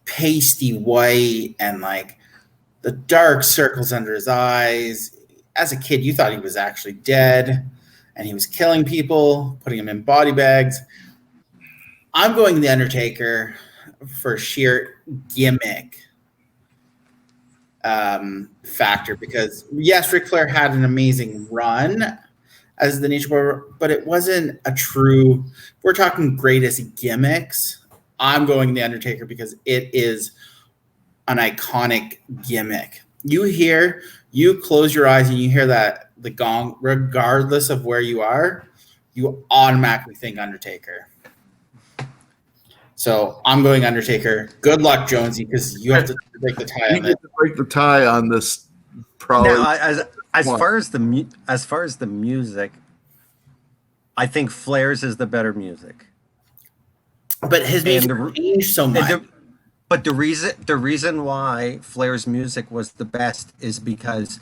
pasty white and like the dark circles under his eyes. As a kid, you thought he was actually dead and he was killing people, putting them in body bags. I'm going The Undertaker for sheer gimmick factor because, yes, Ric Flair had an amazing run as the Nature Boy, but it wasn't a true. If we're talking greatest gimmicks, I'm going the Undertaker because it is an iconic gimmick. You close your eyes and you hear the gong, regardless of where you are, you automatically think Undertaker. So I'm going Undertaker. Good luck, Jonesy, because you have to break the tie You on get this. to break the tie on this. Probably. Now, as far as the music, I think Flair's is the better music. But his music changed so much. But the reason why Flair's music was the best is because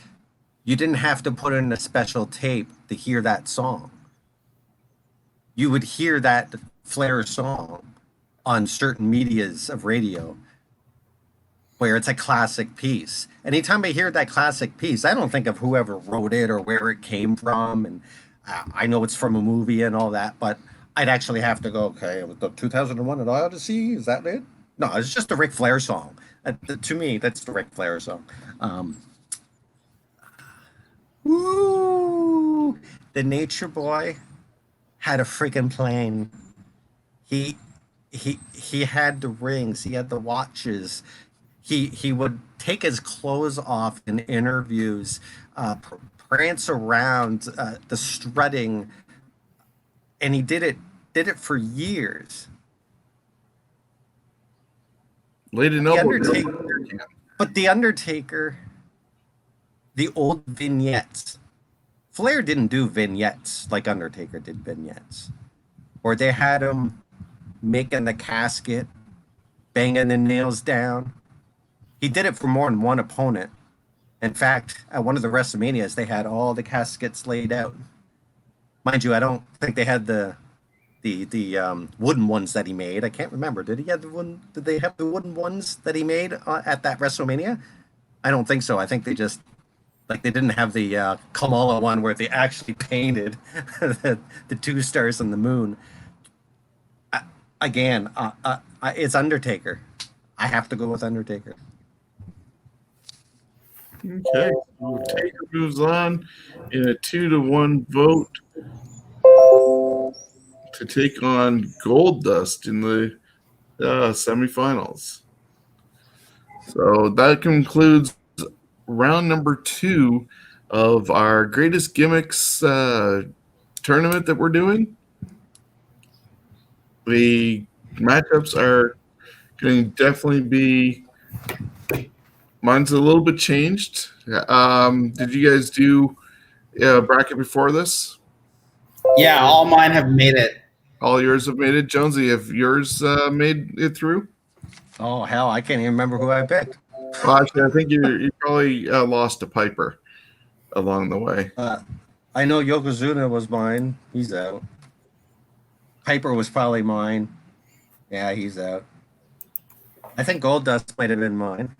you didn't have to put in a special tape to hear that song. You would hear that Flair song on certain medias of radio where it's a classic piece. Anytime I hear that classic piece, I don't think of whoever wrote it or where it came from. And I know it's from a movie and all that, but I'd actually have to go, okay, with the 2001 at Odyssey, is that it? No, it's just a Ric Flair song. To me, that's the Ric Flair song. Woo! The Nature Boy had a freaking plane. He had the rings. He had the watches. He would take his clothes off in interviews, prance around, the strutting, and he did it for years. Lady Noble. But the Undertaker, the old vignettes. Flair didn't do vignettes like Undertaker did vignettes, or they had him making the casket, banging the nails down. He did it for more than one opponent. In fact, at one of the WrestleManias, they had all the caskets laid out. Mind you, I don't think they had the wooden ones that he made. I can't remember. Did they have the wooden ones that he made at that WrestleMania? I don't think so. I think they just they didn't have the Kamala one where they actually painted the two stars and the moon. It's Undertaker. I have to go with Undertaker. Okay, Taker moves on in a 2-1 vote to take on Goldust in the semifinals. So that concludes round number 2 of our greatest gimmicks tournament that we're doing. The matchups are going to definitely be. Mine's a little bit changed. Did you guys do a bracket before this? Yeah, all mine have made it. All yours have made it. Jonesy, have yours made it through? Oh, hell, I can't even remember who I picked. Well, actually, I think you probably lost to Piper along the way. I know Yokozuna was mine. He's out. Piper was probably mine. Yeah, he's out. I think Goldust might have been mine.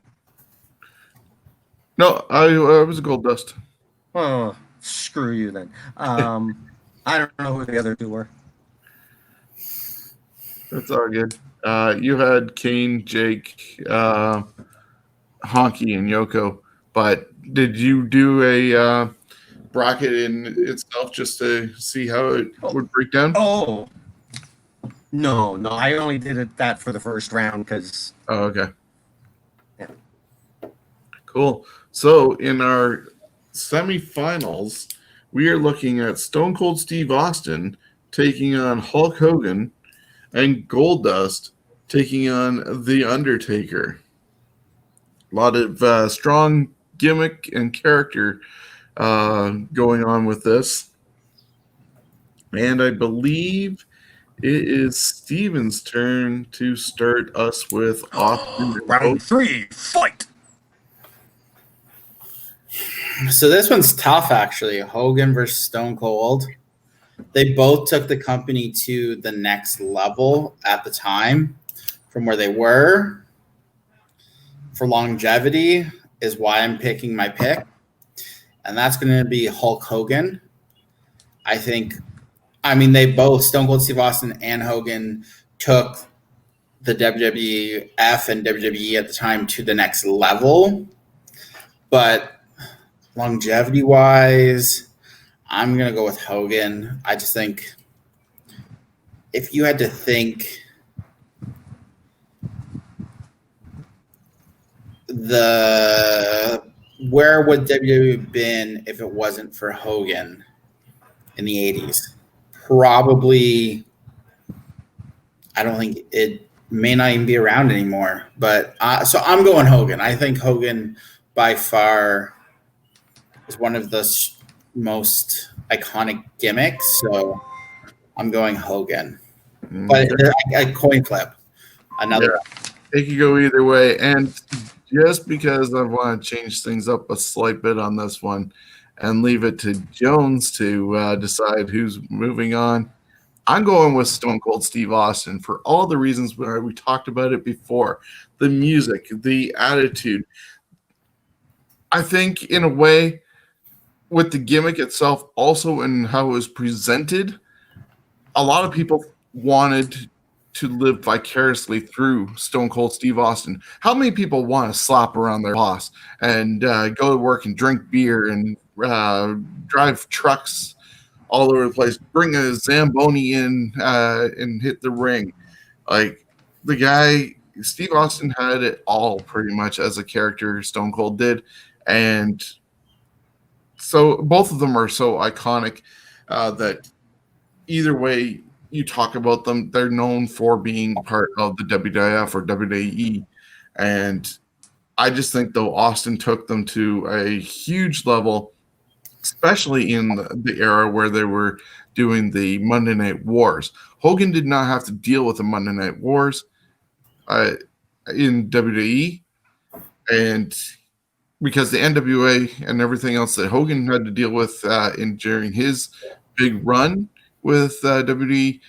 No, I was a Goldust. Oh, screw you then. I don't know who the other two were. That's all good. You had Kane, Jake, Honky, and Yoko. But did you do a bracket in itself just to see how it would break down? Oh, no. I only did that for the first round because. Oh, okay. Yeah. Cool. So in our semifinals, we are looking at Stone Cold Steve Austin taking on Hulk Hogan and Goldust taking on The Undertaker. A lot of strong gimmick and character going on with this. And I believe it is Steven's turn to start us with Austin. Round 3, fight! So this one's tough, actually. Hogan versus Stone Cold. They both took the company to the next level at the time from where they were. For longevity is why I'm picking my pick. And that's going to be Hulk Hogan. They both, Stone Cold Steve Austin and Hogan, took the WWF and WWE at the time to the next level. But longevity-wise, I'm going to go with Hogan. I just think if you had to think where would WWE have been if it wasn't for Hogan in the 80s? Probably, I don't think it may not even be around anymore. But so I'm going Hogan. I think Hogan by far is one of the most iconic gimmicks. So I'm going Hogan. But a coin flip. Another one. It could go either way. And just because I want to change things up a slight bit on this one and leave it to Jones to decide who's moving on, I'm going with Stone Cold Steve Austin for all the reasons where we talked about it before. The music, the attitude. I think in a way, with the gimmick itself, also in how it was presented, a lot of people wanted to live vicariously through Stone Cold Steve Austin. How many people want to slap around their boss and go to work and drink beer and drive trucks all over the place, bring a Zamboni in and hit the ring? Like, the guy, Steve Austin, had it all pretty much as a character. Stone Cold did. And so both of them are so iconic that either way you talk about them, they're known for being part of the WWF or WWE. And I just think, though, Austin took them to a huge level, especially in the era where they were doing the Monday Night Wars. Hogan did not have to deal with the Monday Night Wars in WWE. And because the NWA and everything else that Hogan had to deal with during his big run with WWE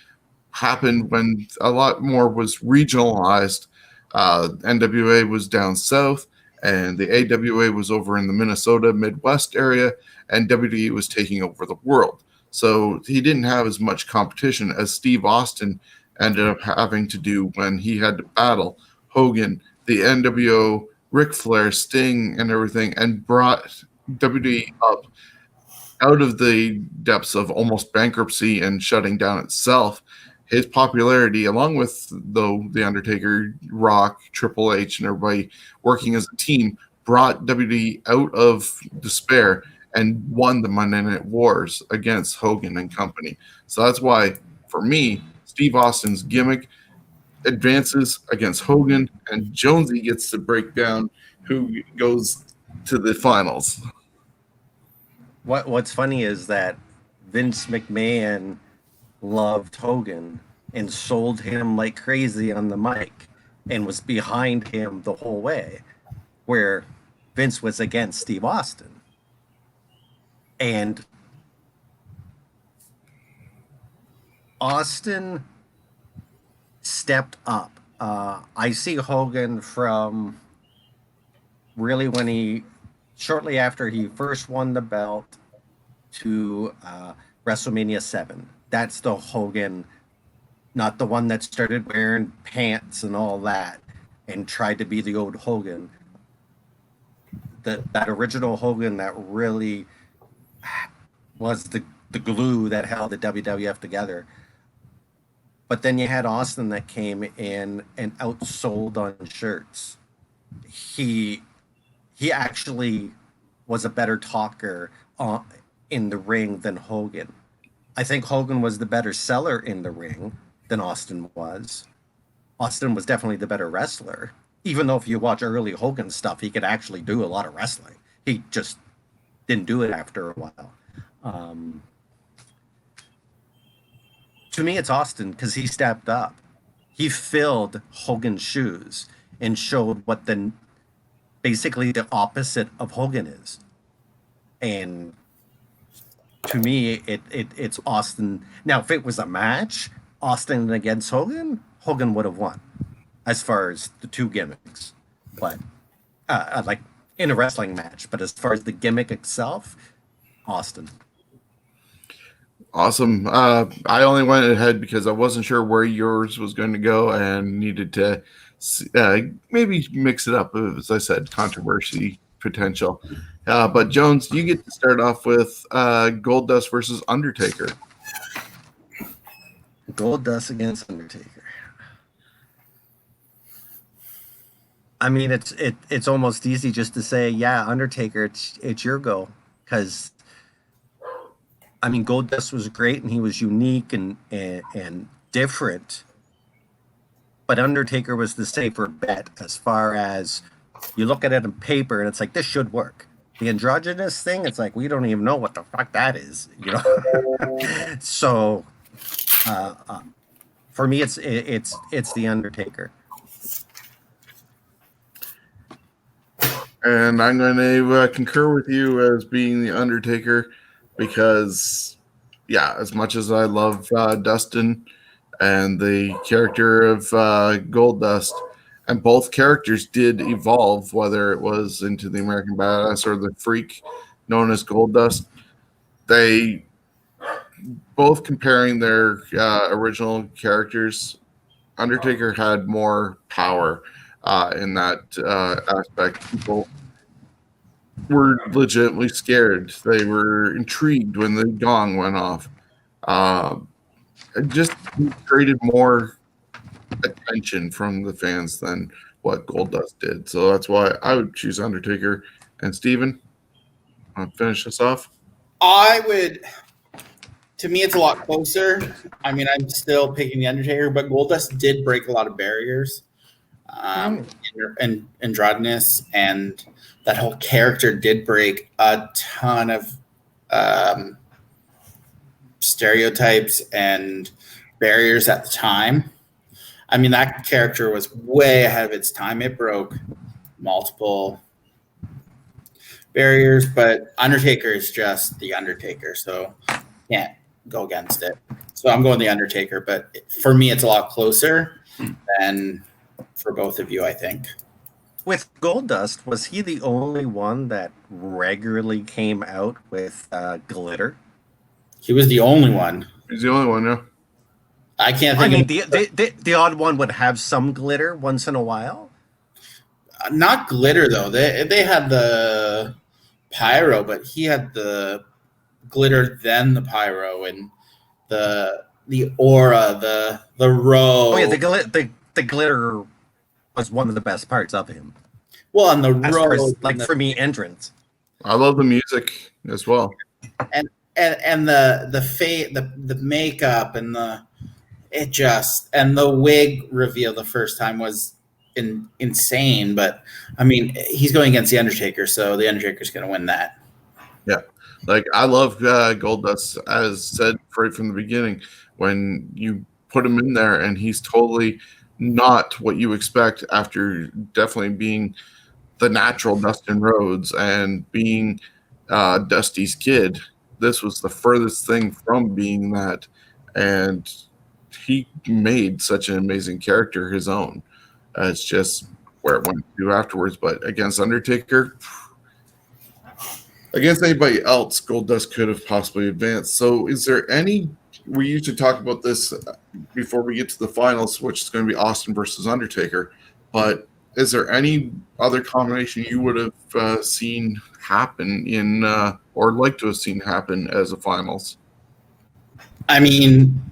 happened when a lot more was regionalized. NWA was down south, and the AWA was over in the Minnesota Midwest area, and WWE was taking over the world. So he didn't have as much competition as Steve Austin ended up having to do when he had to battle Hogan, the NWO, Ric Flair, Sting, and everything, and brought WWE up out of the depths of almost bankruptcy and shutting down itself. His popularity, along with the Undertaker, Rock, Triple H, and everybody working as a team, brought WWE out of despair and won the Monday Night Wars against Hogan and company. So that's why, for me, Steve Austin's gimmick advances against Hogan, and Jonesy gets to break down who goes to the finals. What's funny is that Vince McMahon loved Hogan and sold him like crazy on the mic and was behind him the whole way, where Vince was against Steve Austin. And Austin stepped up. I see Hogan from really when he, shortly after he first won the belt to WrestleMania 7. That's the Hogan, not the one that started wearing pants and all that and tried to be the old Hogan. That original Hogan that really was the glue that held the WWF together. But then you had Austin that came in and outsold on shirts. He actually was a better talker in the ring than Hogan. I think Hogan was the better seller in the ring than Austin was. Austin was definitely the better wrestler. Even though if you watch early Hogan stuff, he could actually do a lot of wrestling. He just didn't do it after a while. To me, it's Austin because he stepped up. He filled Hogan's shoes and showed what basically the opposite of Hogan is. And to me, it's Austin. Now, if it was a match, Austin against Hogan, Hogan would have won as far as the two gimmicks. But like in a wrestling match, but as far as the gimmick itself, Austin. Awesome. I only went ahead because I wasn't sure where yours was going to go and needed to maybe mix it up. As I said, controversy potential. But Jones, you get to start off with Goldust versus Undertaker. Goldust against Undertaker. I mean, it's almost easy just to say, yeah, Undertaker, it's your go, because I mean, Goldust was great and he was unique and different, but Undertaker was the safer bet as far as you look at it on paper and it's like, this should work. The androgynous thing, it's like, we don't even know what the fuck that is, you know. So for me, it's the Undertaker. And I'm going to concur with you as being the Undertaker because, yeah, as much as I love Dustin and the character of Goldust, and both characters did evolve, whether it was into the American Badass or the freak known as Goldust, they both comparing their original characters, Undertaker had more power in that aspect. People were legitimately scared. They were intrigued when the gong went off. It just created more attention from the fans than what Goldust did. So that's why I would choose Undertaker. And Steven, I'll finish this off. I would. To me, it's a lot closer. I mean, I'm still picking the Undertaker, but Goldust did break a lot of barriers. And androgynous, and that whole character did break a ton of stereotypes and barriers at the time. I mean, that character was way ahead of its time. It broke multiple barriers, but Undertaker is just the Undertaker, so can't go against it. So I'm going the Undertaker, but for me, it's a lot closer than for both of you, I think. With Goldust, was he the only one that regularly came out with glitter? He was the only one. He's the only one, yeah. I can't I think mean, of the odd one would have some glitter once in a while. not glitter though. They had the pyro, but he had the glitter, then the pyro, and the aura, the robe. Oh yeah, the glitter was one of the best parts of him. Well, and the As far as, robe, like, and for me, entrance. I love the music as well. and the makeup and the wig reveal the first time was insane. But I mean, he's going against the Undertaker, so the Undertaker's going to win that. Yeah, like I love Goldust, as said right from the beginning. When you put him in there, and he's totally not what you expect after definitely being the natural Dustin Rhodes and being Dusty's kid. This was the furthest thing from being that, and he made such an amazing character his own. It's just where it went to afterwards. But against Undertaker, against anybody else, Goldust could have possibly advanced. So is there any, we usually talk about this before we get to the finals, which is going to be Austin versus Undertaker, but is there any other combination you would have seen happen in, or like to have seen happen as a finals? I mean,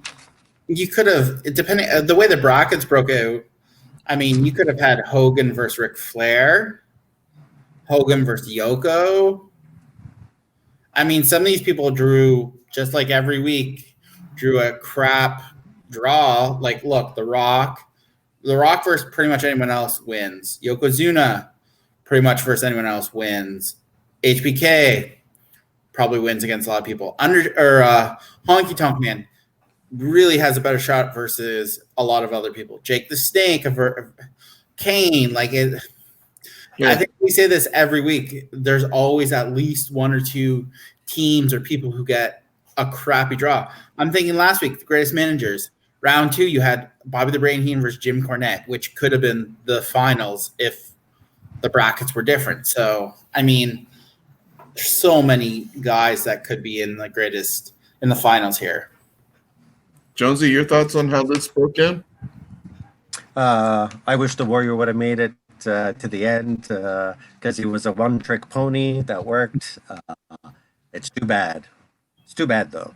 you could have, depending the way the brackets broke out. I mean, you could have had Hogan versus Ric Flair, Hogan versus Yoko. I mean, some of these people drew, just like every week, drew a crap draw. Like, look, The Rock versus pretty much anyone else wins. Yokozuna, pretty much versus anyone else wins. HBK probably wins against a lot of people. Honky Tonk Man really has a better shot versus a lot of other people. Jake the Snake, Kane, like it. Yeah. I think we say this every week. There's always at least one or two teams or people who get a crappy draw. I'm thinking last week, the Greatest Managers. Round 2, you had Bobby the Brain Heenan versus Jim Cornette, which could have been the finals if the brackets were different. So, I mean, there's so many guys that could be in the finals here. Jonesy, your thoughts on how this broke down? I wish the Warrior would have made it. to the end because he was a one-trick pony that worked. It's too bad. It's too bad though.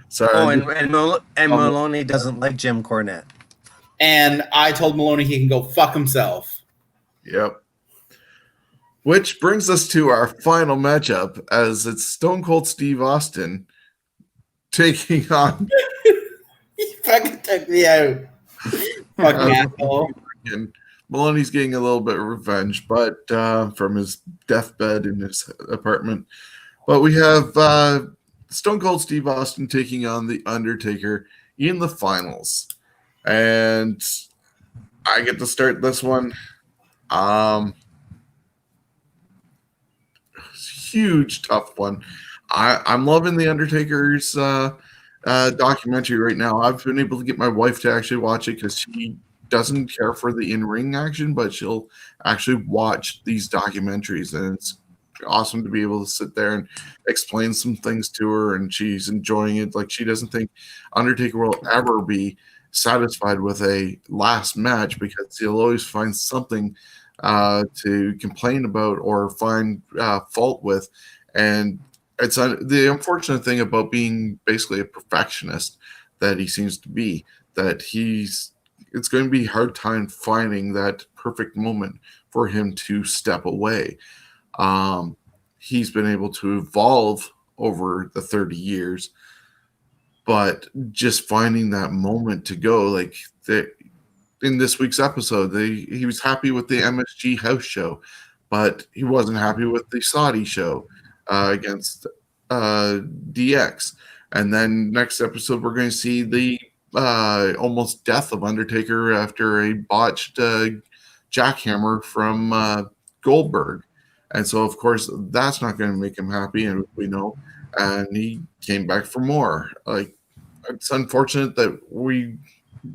Sorry. Oh, and Maloney doesn't like Jim Cornette. And I told Maloney he can go fuck himself. Yep. Which brings us to our final matchup, as it's Stone Cold Steve Austin taking on. He fucking took me out. Fucking asshole. Maloney's getting a little bit of revenge, but from his deathbed in his apartment. But we have Stone Cold Steve Austin taking on The Undertaker in the finals. And I get to start this one. Huge, tough one. I'm loving The Undertaker's documentary right now. I've been able to get my wife to actually watch it because she doesn't care for the in-ring action, but she'll actually watch these documentaries, and it's awesome to be able to sit there and explain some things to her, and she's enjoying it. Like, she doesn't think Undertaker will ever be satisfied with a last match because he'll always find something to complain about or find fault with. And it's the unfortunate thing about being basically a perfectionist that he seems to be, that it's going to be a hard time finding that perfect moment for him to step away. He's been able to evolve over the 30 years, but just finding that moment to go, like in this week's episode, he was happy with the MSG house show, but he wasn't happy with the Saudi show against DX. And then next episode, we're going to see the almost death of Undertaker after a botched jackhammer from Goldberg. And so, of course, that's not going to make him happy, and we know. And he came back for more. Like, it's unfortunate that we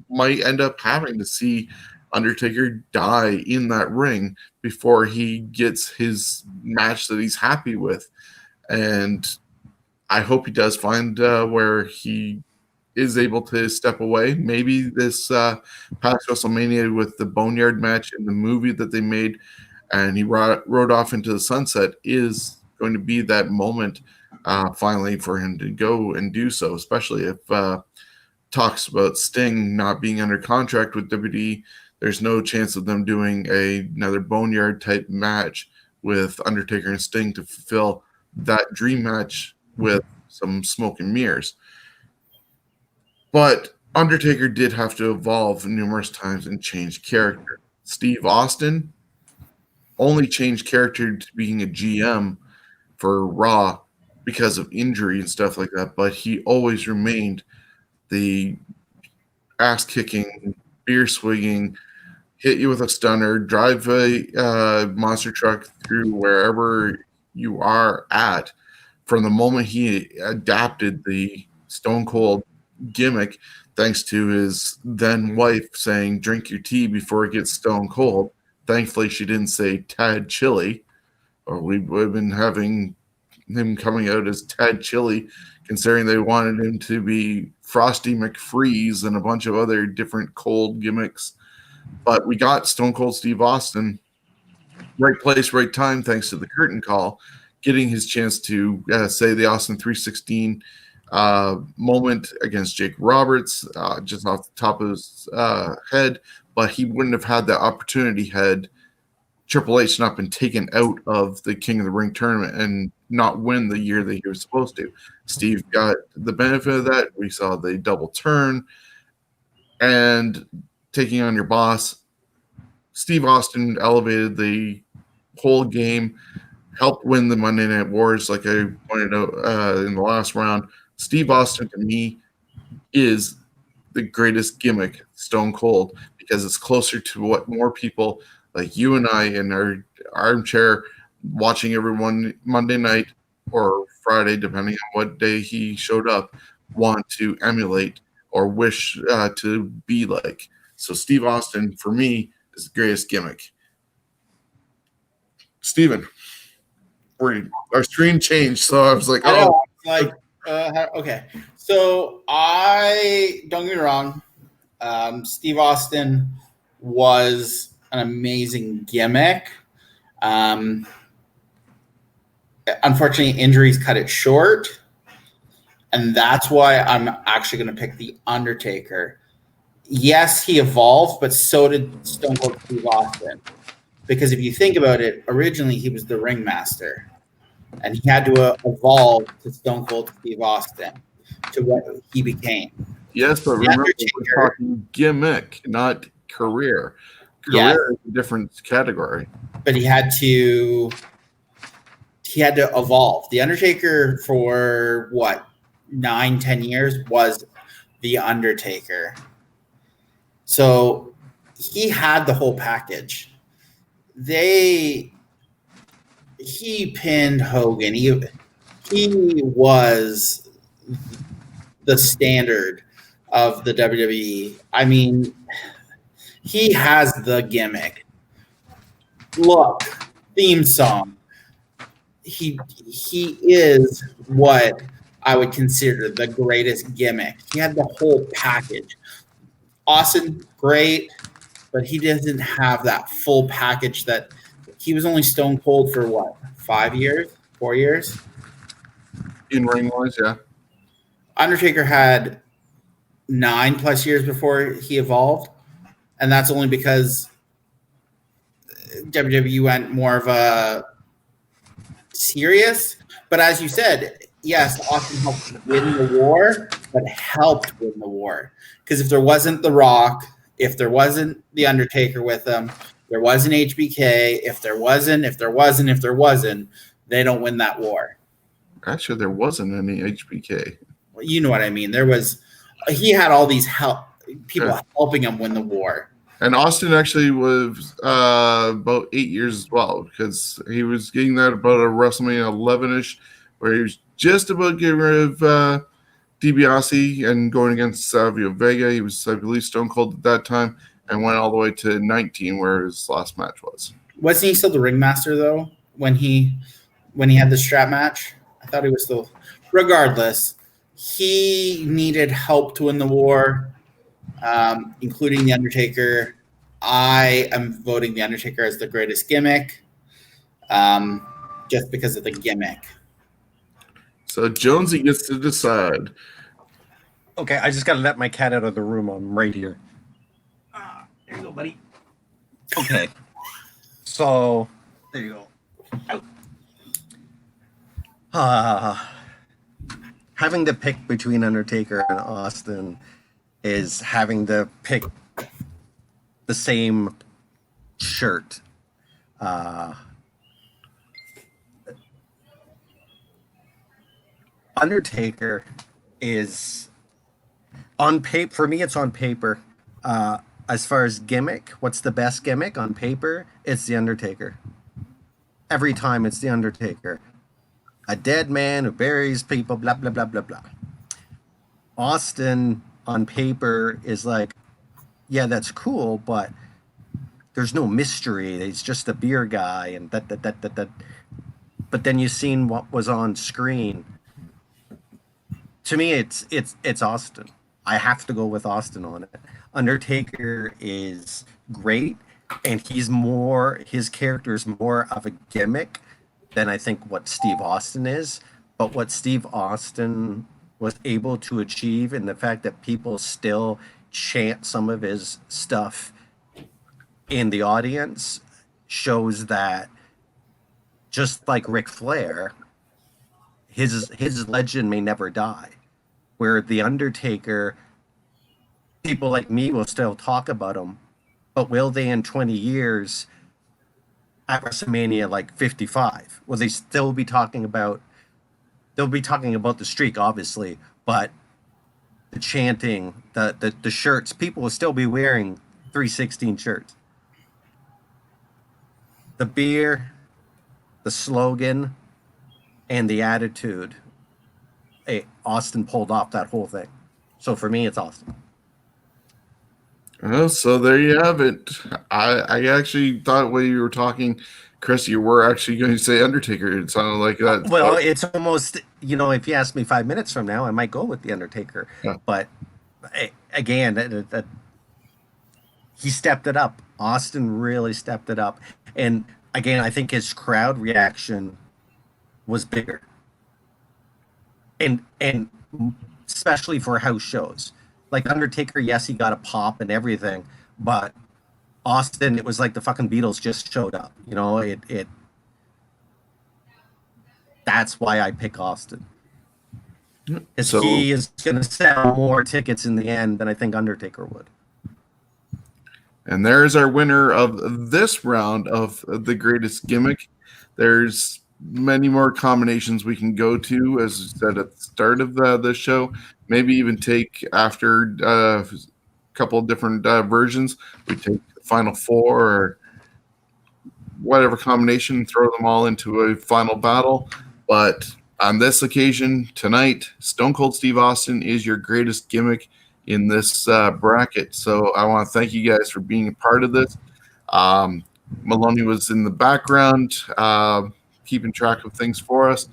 might end up having to see Undertaker die in that ring before he gets his match that he's happy with. And I hope he does find where he is able to step away. Maybe this past WrestleMania with the Boneyard match and the movie that they made and he rode off into the sunset is going to be that moment finally for him to go and do so, especially if talks about Sting not being under contract with WWE. There's no chance of them doing another Boneyard type match with Undertaker and Sting to fulfill that dream match with some smoke and mirrors. But Undertaker did have to evolve numerous times and change character. Steve Austin only changed character to being a GM for Raw because of injury and stuff like that, but he always remained the ass-kicking, beer-swigging, hit you with a stunner, drive a monster truck through wherever you are at. From the moment he adapted the Stone Cold gimmick, thanks to his then wife saying, "Drink your tea before it gets stone cold." Thankfully, she didn't say Tad Chili, or we would have been having him coming out as Tad Chili, considering they wanted him to be Frosty McFreeze and a bunch of other different cold gimmicks. But we got Stone Cold Steve Austin, right place, right time, thanks to the curtain call, getting his chance to say the Austin 316 moment against Jake Roberts, just off the top of his head. But he wouldn't have had that opportunity had Triple H not been taken out of the King of the Ring tournament and not win the year that he was supposed to. Steve got the benefit of that. We saw the double turn and taking on your boss. Steve Austin elevated the whole game, helped win the Monday Night Wars, like I pointed out in the last round. Steve Austin, to me, is the greatest gimmick, Stone Cold, because it's closer to what more people like you and I in our armchair watching everyone Monday night or Friday, depending on what day he showed up, want to emulate or wish to be like. So Steve Austin, for me, is the greatest gimmick. Steven, our screen changed, so I was like, oh. Okay. So don't get me wrong, Steve Austin was an amazing gimmick. Unfortunately, injuries cut it short. And that's why I'm actually going to pick The Undertaker. Yes, he evolved, but so did Stone Cold Steve Austin. Because if you think about it, originally he was the ringmaster. And he had to evolve to Stone Cold Steve Austin to what he became. Yes, but remember, we're talking gimmick, not career. Career is a different category. But he had to evolve. The Undertaker for what, 9-10 years was The Undertaker. So he had the whole package. He pinned Hogan. He was the standard of the WWE. I mean, he has the gimmick. Look, theme song. He is what I would consider the greatest gimmick. He had the whole package. Austin, great, but he doesn't have that full package. That he was only Stone Cold for what, 5 years, 4 years? In ring wise, yeah. Undertaker had 9+ years before he evolved, and that's only because WWE went more of a serious. But as you said, yes, Austin helped win the war, but helped win the war. Because if there wasn't The Rock, if there wasn't The Undertaker with him, there wasn't HBK, if there wasn't, they don't win that war. Actually, there wasn't any HBK. Well, you know what I mean. He had all these people helping him win the war. And Austin actually was about 8 years as well, because he was getting that about a WrestleMania 11-ish, where he was just about getting rid of DiBiase and going against Savio Vega. He was, I believe, Stone Cold at that time, and went all the way to 19, where his last match was. Wasn't he still the ringmaster though when he had the strap match? I thought he was still. Regardless, he needed help to win the war, including The Undertaker. I am voting The Undertaker as the greatest gimmick, just because of the gimmick. So Jonesy gets to decide. Okay, I just got to let my cat out of the room. I'm right here. There you go, buddy. Okay. So, there you go. Having to pick between Undertaker and Austin is having to pick the same shirt. Undertaker is on paper. For me, it's on paper. As far as gimmick, what's the best gimmick on paper? It's The Undertaker. Every time it's The Undertaker. A dead man who buries people, blah, blah, blah, blah, blah. Austin on paper is like, yeah, that's cool, but there's no mystery. He's just a beer guy and that. But then you've seen what was on screen. To me, it's Austin. I have to go with Austin on it. Undertaker is great, and his character is more of a gimmick than I think what Steve Austin is. But what Steve Austin was able to achieve, and the fact that people still chant some of his stuff in the audience, shows that just like Ric Flair, his legend may never die. Where The Undertaker, people like me will still talk about him, but will they in 20 years at WrestleMania like 55? Will they still be talking about? They'll be talking about the streak, obviously, but the chanting, the shirts, people will still be wearing 316 shirts. The beer, the slogan, and the attitude. Austin pulled off that whole thing. So for me, it's Austin. Well, so there you have it. I actually thought when you were talking, Chris, you were actually going to say Undertaker. It sounded like that. Well, it's almost, if you ask me 5 minutes from now, I might go with The Undertaker. Yeah. But again, he stepped it up. Austin really stepped it up. And again, I think his crowd reaction was bigger. And especially for house shows. Like Undertaker, yes, he got a pop and everything, but Austin, it was like the fucking Beatles just showed up. You know, it that's why I pick Austin. Because So he is going to sell more tickets in the end than I think Undertaker would. and there's our winner of this round of the greatest gimmick. There's many more combinations we can go to, as I said at the start of the show. Maybe even take after a couple of different versions. We take the final four or whatever combination, throw them all into a final battle. But on this occasion tonight, Stone Cold Steve Austin is your greatest gimmick in this bracket. So I want to thank you guys for being a part of this. Maloney was in the background, keeping track of things for us.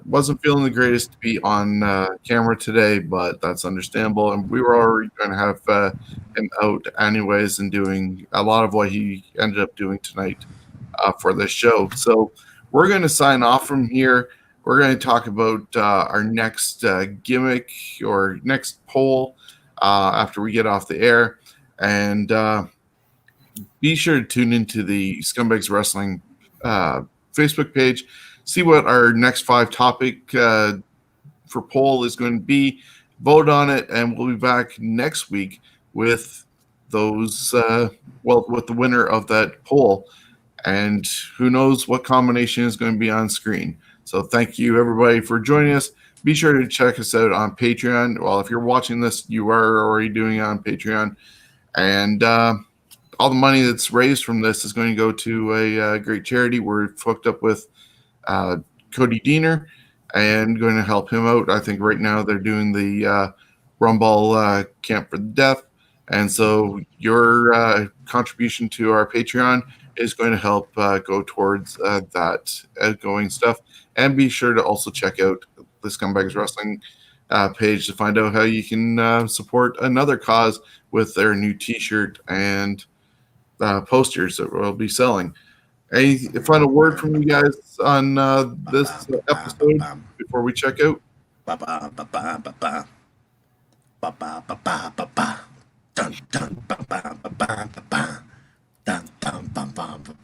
Wasn't feeling the greatest to be on camera today, but that's understandable. And we were already going to have him out anyways and doing a lot of what he ended up doing tonight for this show. So we're going to sign off from here. We're going to talk about our next gimmick or next poll after we get off the air. And be sure to tune into the Scumbags Wrestling Facebook page. See what our next 5 topic for poll is going to be. Vote on it, and we'll be back next week with those, with the winner of that poll. And who knows what combination is going to be on screen. So thank you, everybody, for joining us. Be sure to check us out on Patreon. Well, if you're watching this, you are already doing it on Patreon. And all the money that's raised from this is going to go to a great charity. We're hooked up with Cody Diener and going to help him out. I think right now they're doing the Rumble Camp for the Deaf. And so your contribution to our Patreon is going to help go towards that outgoing stuff. And be sure to also check out the Scumbags Wrestling page to find out how you can support another cause with their new T-shirt and posters that we'll be selling. Any final word from you guys on this episode before we check out? Dun, dun, ba, ba, ba, ba, ba, ba. Dun, dun, bum, bum, ba, bum,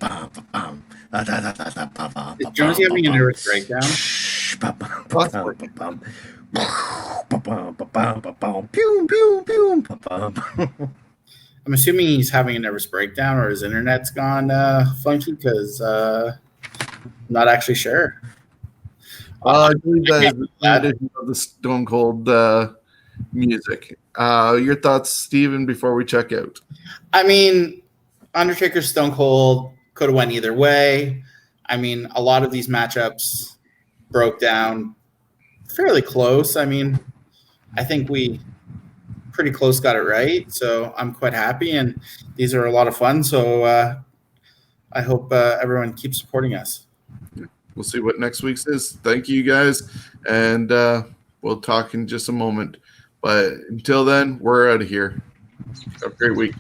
ba, bum. Da, da, da, da, da, ba, ba, Is ba, Jonesy having a ba, nervous breakdown? ba, ba, ba, bum, ba, bum. Ba, bum, ba, bum, ba, bum. Pew, pew, pew, ba, bum. I'm assuming he's having a nervous breakdown or his internet's gone funky because I'm not actually sure. I believe that is the Stone Cold music. Your thoughts, Steven, before we check out? I mean, Undertaker Stone Cold could have went either way. I mean, a lot of these matchups broke down fairly close. I mean, I think we pretty close got it right. So I'm quite happy, and these are a lot of fun. So I hope everyone keeps supporting us. We'll see what next week's is. Thank you, guys, and we'll talk in just a moment. But until then, we're out of here. Have a great week.